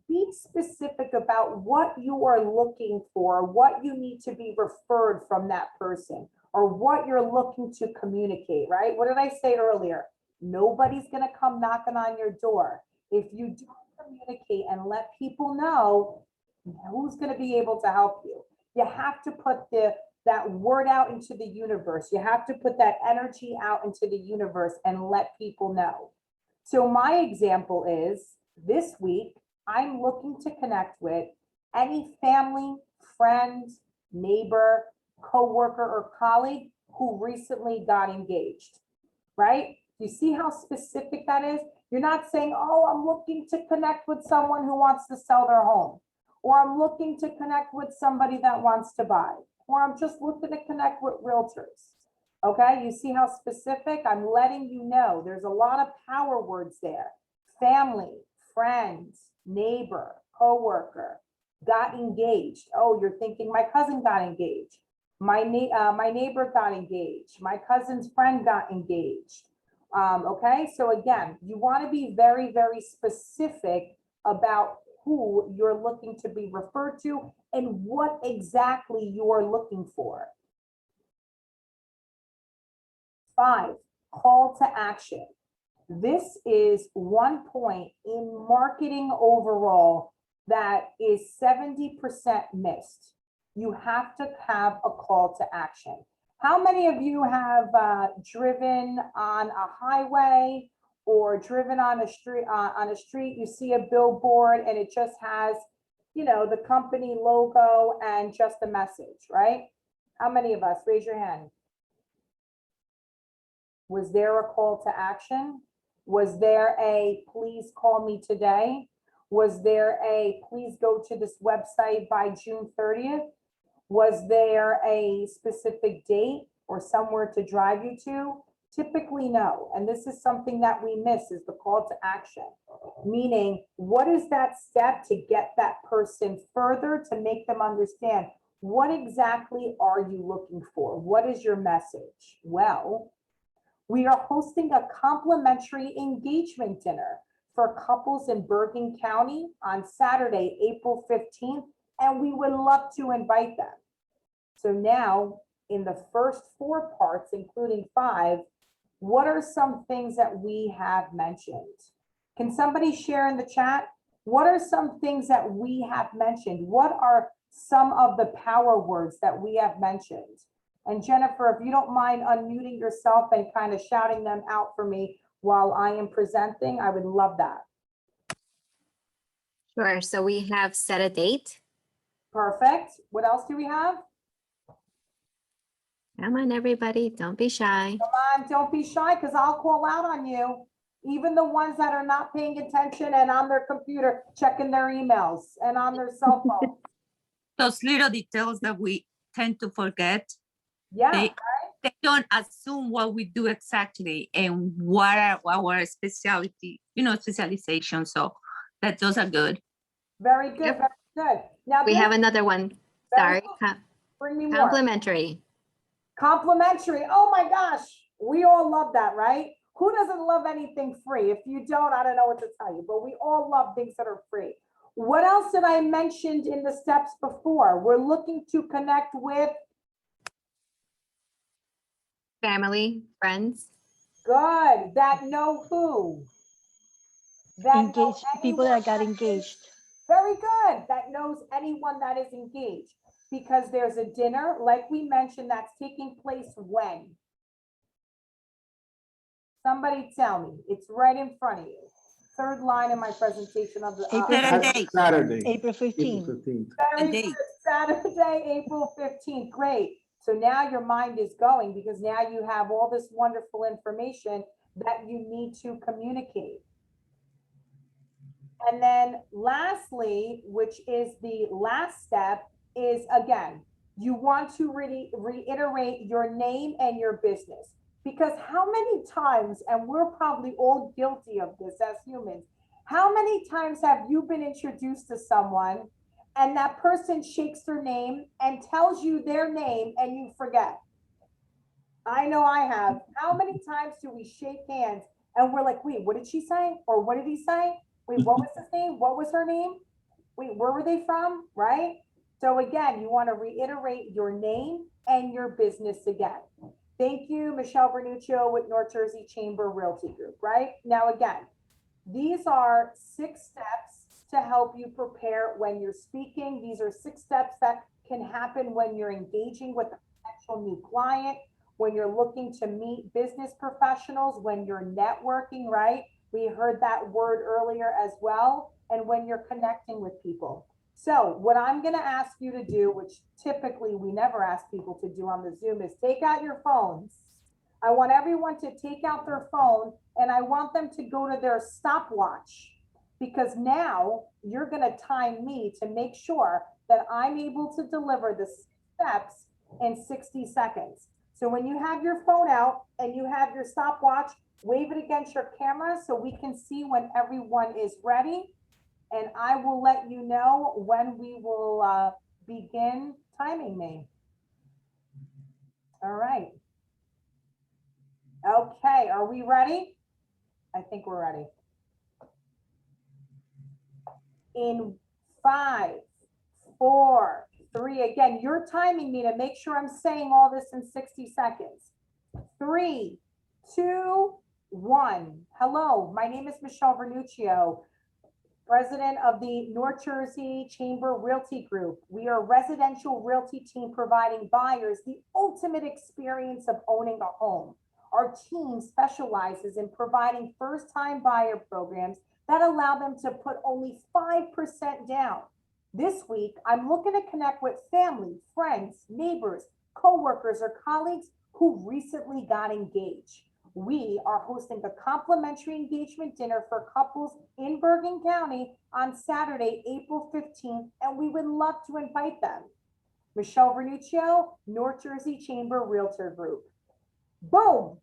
be specific about what you are looking for, what you need to be referred from that person, or what you're looking to communicate, right? What did I say earlier? Nobody's going to come knocking on your door. If you don't communicate and let people know, who's going to be able to help you? You have to put that word out into the universe. You have to put that energy out into the universe and let people know. So my example is this week, I'm looking to connect with any family, friend, neighbor, coworker, or colleague who recently got engaged, right? You see how specific that is? You're not saying, oh, I'm looking to connect with someone who wants to sell their home, or I'm looking to connect with somebody that wants to buy, or I'm just looking to connect with realtors. Okay, you see how specific? I'm letting you know there's a lot of power words there. Family, friends, neighbor, coworker, got engaged. Oh, you're thinking my cousin got engaged. My neighbor got engaged. My cousin's friend got engaged. Okay, so again, you want to be very, very specific about who you're looking to be referred to and what exactly you are looking for. 5, call to action. This is one point in marketing overall that is 70% missed. You have to have a call to action. How many of you have driven on a highway or driven on a street, you see a billboard and it just has, you know, the company logo and just a message, right? How many of us? Raise your hand. Was there a call to action? Was there a please call me today? Was there a please go to this website by June 30th? Was there a specific date or somewhere to drive you to? Typically, no. And this is something that we miss, is the call to action. Meaning, what is that step to get that person further, to make them understand what exactly are you looking for? What is your message? Well, we are hosting a complimentary engagement dinner for couples in Bergen County on Saturday, April 15th, and we would love to invite them. So now, in the first 4 parts, including 5, what are some things that we have mentioned? Can somebody share in the chat? What are some things that we have mentioned? What are some of the power words that we have mentioned? And Jennifer, if you don't mind unmuting yourself and kind of shouting them out for me while I am presenting, I would love that. Sure. So we have set a date. Perfect. What else do we have? Come on, everybody. Don't be shy. Come on, don't be shy, because I'll call out on you. Even the ones that are not paying attention and on their computer, checking their emails and on their cell phone. Those little details that we tend to forget. Yeah, They don't assume what we do exactly and what are our specialty, specialization. So that those are good. very good, Yep. very good. Now, We have this- another one. Very Sorry. bring me more. Complimentary. Complimentary. Oh my gosh, we all love that, right? Who doesn't love anything free? If you don't, I don't know what to tell you, but we all love things that are free. What else did I mention in the steps before? We're looking to connect with, Family, friends. good, that know who. That know Engaged, people anyone that got is- engaged. Very good. That knows anyone that is engaged, because there's a dinner, like we mentioned, that's taking place when? Somebody tell me. It's right in front of you. Third line in my presentation of the. April Saturday. Saturday. April April 15th. 15th. Very date. good. Saturday, April 15th. Great. So now your mind is going, because now you have all this wonderful information that you need to communicate. And then lastly, which is the last step, is again, you want to really reiterate your name and your business. Because how many times, and we're probably all guilty of this as humans, how many times have you been introduced to someone and that person shakes their name and tells you their name and you forget? I know I have. How many times do we shake hands and we're like, wait, what did she say? Or what did he say? Wait, what was his name? What was her name? Wait, where were they from? Right? So again, you want to reiterate your name and your business again. Thank you, Michelle Vernuccio with North Jersey Chamber Realty Group, right? Now, again, these are 6 steps to help you prepare when you're speaking. These are 6 steps that can happen when you're engaging with a potential new client, when you're looking to meet business professionals, when you're networking, right? We heard that word earlier as well, and when you're connecting with people. So what I'm going to ask you to do, which typically we never ask people to do on the Zoom, is take out your phones. I want everyone to take out their phone, and I want them to go to their stopwatch, because now you're going to time me to make sure that I'm able to deliver the steps in 60 seconds. So when you have your phone out and you have your stopwatch, wave it against your camera so we can see when everyone is ready. And I will let you know when we will begin timing me. All right. Okay, are we ready? I think we're ready. In 5, 4, 3, again, you're timing me to make sure I'm saying all this in 60 seconds. 3, 2, 1. Hello, my name is Michelle Vernuccio, president of the North Jersey Chamber Realty Group. We are a residential realty team providing buyers the ultimate experience of owning a home. Our team specializes in providing first-time buyer programs that allow them to put only 5% down. This week, I'm looking to connect with family, friends, neighbors, coworkers, or colleagues who recently got engaged. we are hosting a complimentary engagement dinner for couples in Bergen County on Saturday, April 15th, and we would love to invite them. Michelle Vernuccio, North Jersey Chamber Realtor Group. Boom.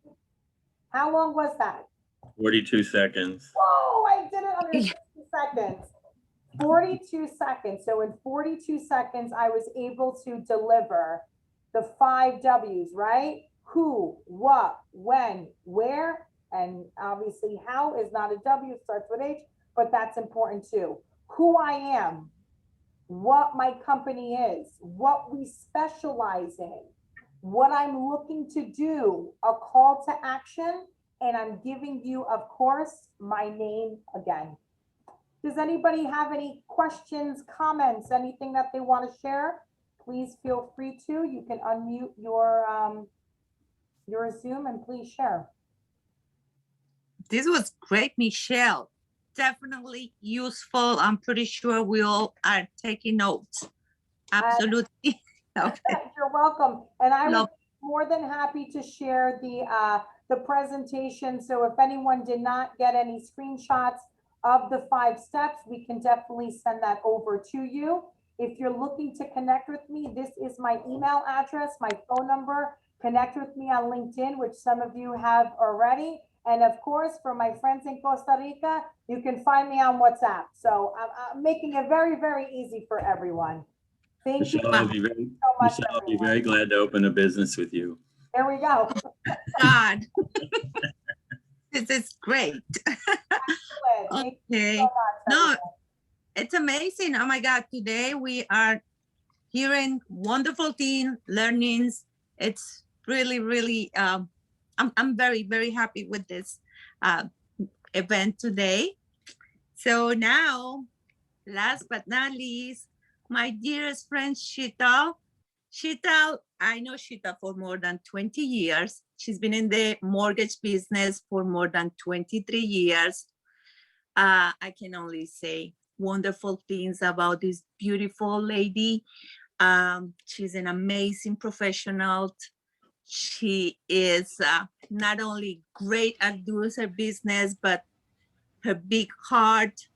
How long was that? 42 seconds. Whoa, I did it under 60 seconds. 42 seconds. So in 42 seconds, I was able to deliver the 5 W's, right? Who, what, when, where, and obviously how is not a W, it starts with H, but that's important too. Who I am, what my company is, what we specialize in, what I'm looking to do, a call to action, and I'm giving you, of course, my name again. Does anybody have any questions, comments, anything that they want to share? Please feel free to. You can unmute your Zoom and please share. This was great, Michelle. Definitely useful. I'm pretty sure we all are taking notes. Absolutely. Okay. You're welcome. And I No. would be more than happy to share the presentation. So if anyone did not get any screenshots of the 5 steps, we can definitely send that over to you. If you're looking to connect with me, this is my email address, my phone number. Connect with me on LinkedIn, which some of you have already. And of course, for my friends in Costa Rica, you can find me on WhatsApp. So I'm making it very, very easy for everyone. Thank you Michelle, so I'll much, be everyone. very glad to open a business with you. There we go. God. This is great. Excellent. Thank you Okay. so much, No, everyone. it's amazing. Oh my God. Today we are hearing wonderful teen learnings. It's really, really, I'm very, very happy with this event today. So now, last but not least, my dearest friend, Sheetal. Sheetal, I know Sheetal for more than 20 years. She's been in the mortgage business for more than 23 years. I can only say wonderful things about this beautiful lady. She's an amazing professional. She is not only great at doing her business, but her big heart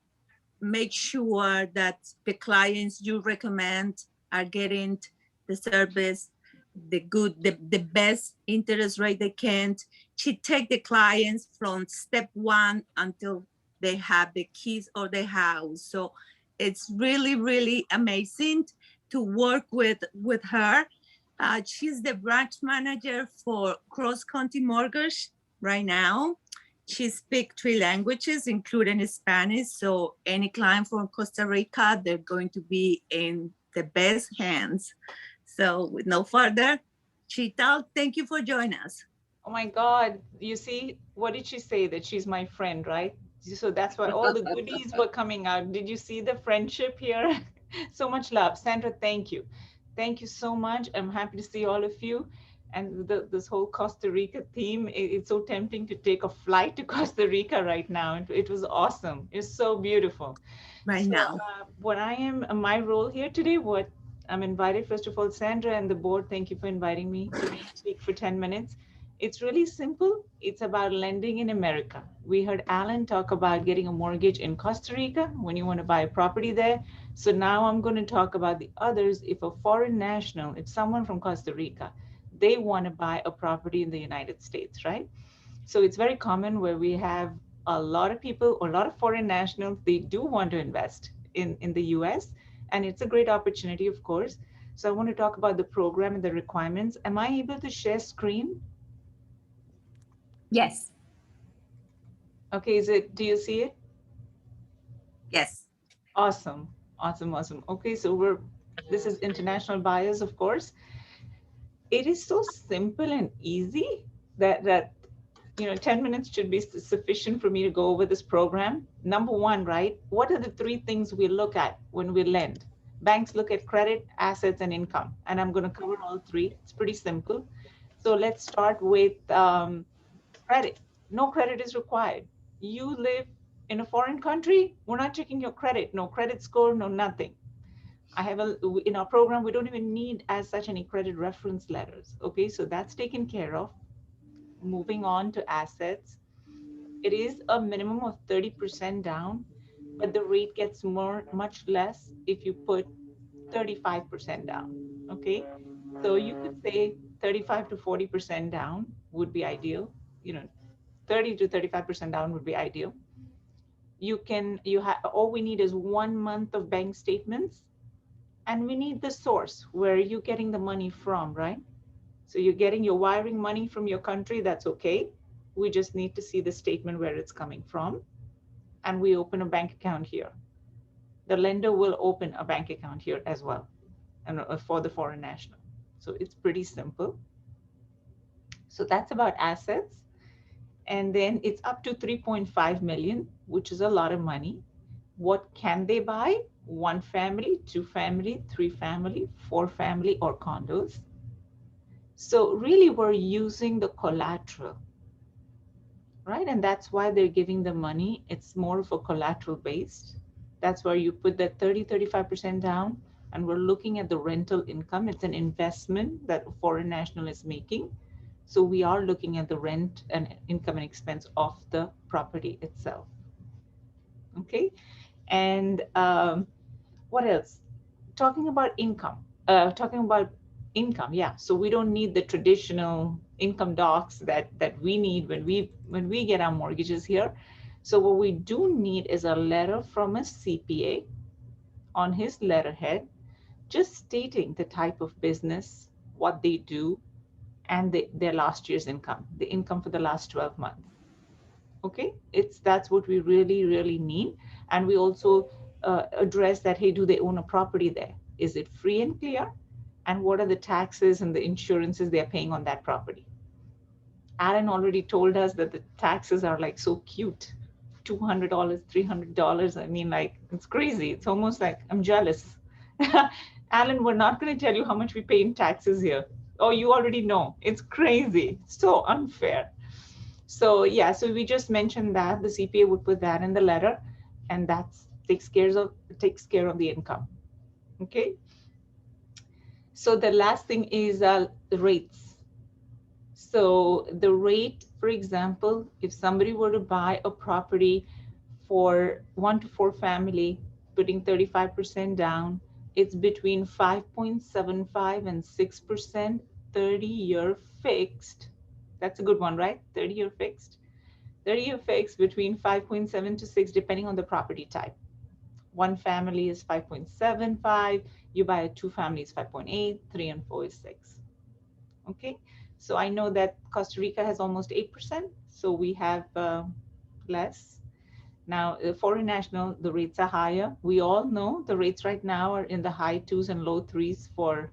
make sure that the clients you recommend are getting the service, the best interest rate they can. She take the clients from step 1 until they have the keys or the house. So it's really, really amazing to work with her. She's the branch manager for Cross County Mortgage right now. She speaks 3 languages, including Spanish. So any client from Costa Rica, they're going to be in the best hands. So with no further, Sheetal, thank you for joining us. Oh my God, you see, what did she say? That she's my friend, right? So that's why all the goodies were coming out. Did you see the friendship here? So much love. Sandra, thank you. Thank you so much. I'm happy to see all of you. And this whole Costa Rica theme, it's so tempting to take a flight to Costa Rica right now. It was awesome. It's so beautiful. Right now. What I am, my role here today, what I'm invited, first of all, Sandra and the board, thank you for inviting me to speak for 10 minutes. It's really simple. It's about lending in America. We heard Alan talk about getting a mortgage in Costa Rica when you want to buy a property there. So now I'm going to talk about the others. If a foreign national, if someone from Costa Rica, they want to buy a property in the United States, right? So it's very common where we have a lot of people, or a lot of foreign nationals, they do want to invest in the US, and it's a great opportunity, of course. So I want to talk about the program and the requirements. Am I able to share screen? Yes. Okay, do you see it? Yes. Awesome, awesome, awesome. Okay, so this is international buyers, of course. It is so simple and easy that 10 minutes should be sufficient for me to go over this program. Number 1, right? What are the 3 things we look at when we lend? Banks look at credit, assets, and income. And I'm going to cover all 3. It's pretty simple. So let's start with credit. No credit is required. You live in a foreign country, we're not checking your credit. No credit score, no nothing. In our program, we don't even need as such any credit reference letters. Okay, so that's taken care of. moving on to assets, it is a minimum of 30% down, but the rate gets much less if you put 35% down, okay? So you could say 35 to 40% down would be ideal. 30 to 35% down would be ideal. All we need is 1 month of bank statements, and we need the source. Where are you getting the money from, right? So you're getting your wiring money from your country, that's okay. We just need to see the statement where it's coming from, and we open a bank account here. The lender will open a bank account here as well, and for the foreign national. So it's pretty simple. So that's about assets. And then it's up to 3.5 million, which is a lot of money. What can they buy? 1 family, 2 family, 3 family, 4 family, or condos. So really we're using the collateral, right? And that's why they're giving the money. It's more of a collateral based. That's where you put that 30, 35% down, and we're looking at the rental income. It's an investment that a foreign national is making. So we are looking at the rent and income and expense of the property itself. Okay. And what else? Talking about income. Yeah. So we don't need the traditional income docs that we need when we get our mortgages here. So what we do need is a letter from a CPA on his letterhead, just stating the type of business, what they do, and their last year's income, the income for the last 12 months. Okay, that's what we really, really need. And we also address that, hey, do they own a property there? Is it free and clear? And what are the taxes and the insurances they're paying on that property? Alan already told us that the taxes are like so cute, $200, $300. I mean, like, it's crazy. It's almost like I'm jealous. Alan, we're not going to tell you how much we pay in taxes here. Oh, you already know. It's crazy. So unfair. So yeah, so we just mentioned that the CPA would put that in the letter, and that takes care of the income. Okay. So the last thing is the rates. So the rate, for example, if somebody were to buy a property for 1 to 4 family, putting 35% down, it's between 5.75 and 6%, 30-year fixed. That's a good one, right? 30-year fixed. 30-year fixed between 5.7 to 6, depending on the property type. 1 family is 5.75. You buy a 2 family is 5.8, 3 and 4 is 6. Okay. So I know that Costa Rica has almost 8%. So we have less. Now, foreign national, the rates are higher. We all know the rates right now are in the high 2s and low 3s for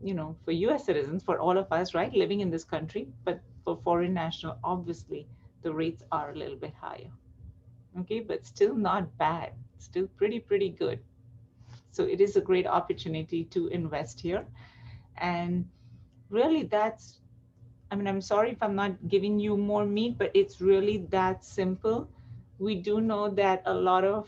US citizens, for all of us, right, living in this country. But for foreign national, obviously, the rates are a little bit higher. Okay, but still not bad. Still pretty good. So it is a great opportunity to invest here. And really I'm sorry if I'm not giving you more meat, but it's really that simple. We do know that a lot of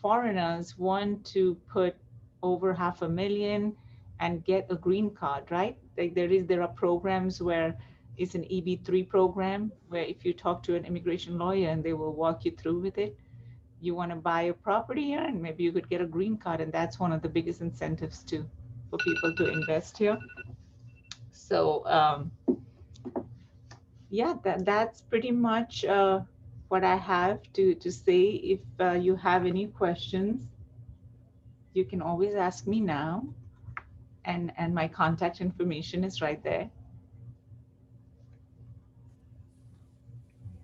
foreigners want to put over $500,000 and get a green card, right? Like there are programs where it's an EB3 program where if you talk to an immigration lawyer and they will walk you through with it, you want to buy a property here and maybe you could get a green card, and that's one of the biggest incentives too for people to invest here. So yeah, that's pretty much what I have to say. If you have any questions, you can always ask me now, and my contact information is right there.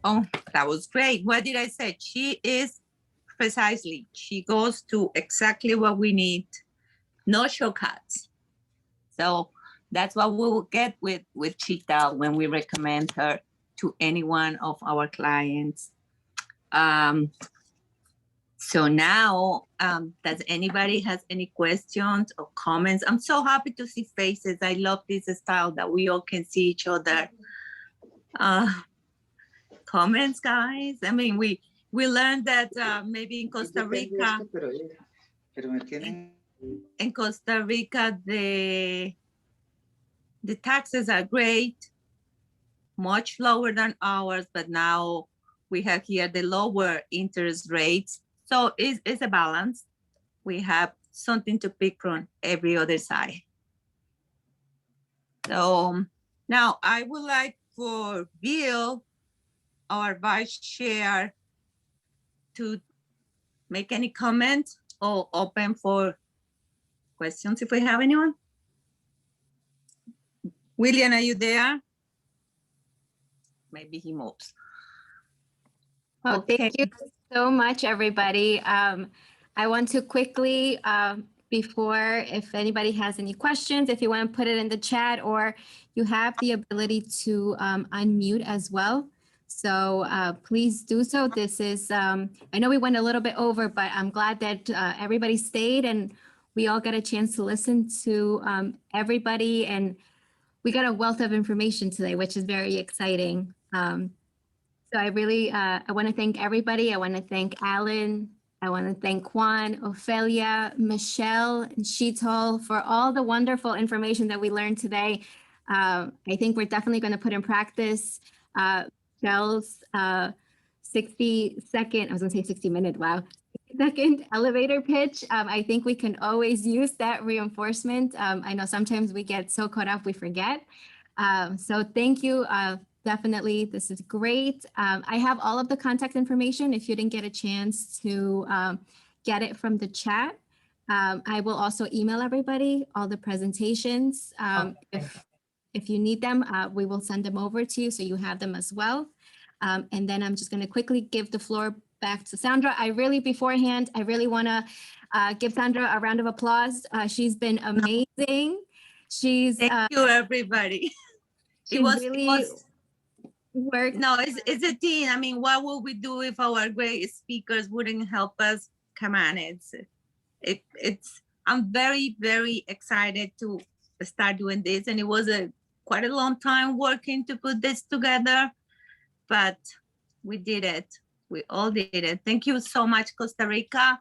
Oh, that was great. What did I say? She is precisely, she goes to exactly what we need. No shortcuts. So that's what we will get with Chita when we recommend her to any one of our clients. So now, does anybody has any questions or comments? I'm so happy to see faces. I love this style that we all can see each other. Comments, guys? I mean, we learned that maybe in Costa Rica, the The taxes are great, much lower than ours, but now we have here the lower interest rates. So it's a balance. We have something to pick from every other side. So now I would like for Bill, our vice chair, to make any comment or open for questions if we have anyone. William, are you there? Maybe he moves. Oh, thank you so much, everybody. I want to quickly, before, if anybody has any questions, if you want to put it in the chat, or you have the ability to unmute as well. So please do so. This is, I know we went a little bit over, but I'm glad that everybody stayed and we all got a chance to listen to everybody. And we got a wealth of information today, which is very exciting. So I really, I want to thank everybody. I want to thank Alan. I want to thank Juan, Ophelia, Michelle, and Sheetal for all the wonderful information that we learned today. I think we're definitely going to put in practice Michelle's 60-second, I was going to say 60-minute, wow, 60-second elevator pitch. I think we can always use that reinforcement. I know sometimes we get so caught up, we forget. So thank you. Definitely, this is great. I have all of the contact information if you didn't get a chance to get it from the chat. I will also email everybody all the presentations. If you need them, we will send them over to you so you have them as well. And then I'm just going to quickly give the floor back to Sandra. I really want to give Sandra a round of applause. She's been amazing. Thank you, everybody. It was work. No, it's a team. I mean, what would we do if our great speakers wouldn't help us? Come on, it's. I'm very, very excited to start doing this, and it was quite a long time working to put this together, but we did it. We all did it. Thank you so much, Costa Rica.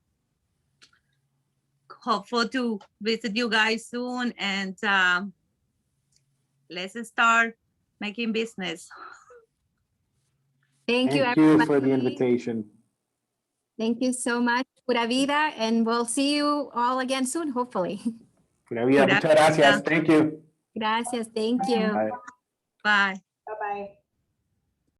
Hopeful to visit you guys soon, and let's start making business. Thank you, Thank everybody. you for the invitation. Thank you so much. Pura vida, and we'll see you all again soon, hopefully. Pura vida. Muchas gracias. Thank you. Gracias. Thank you. Bye. Bye.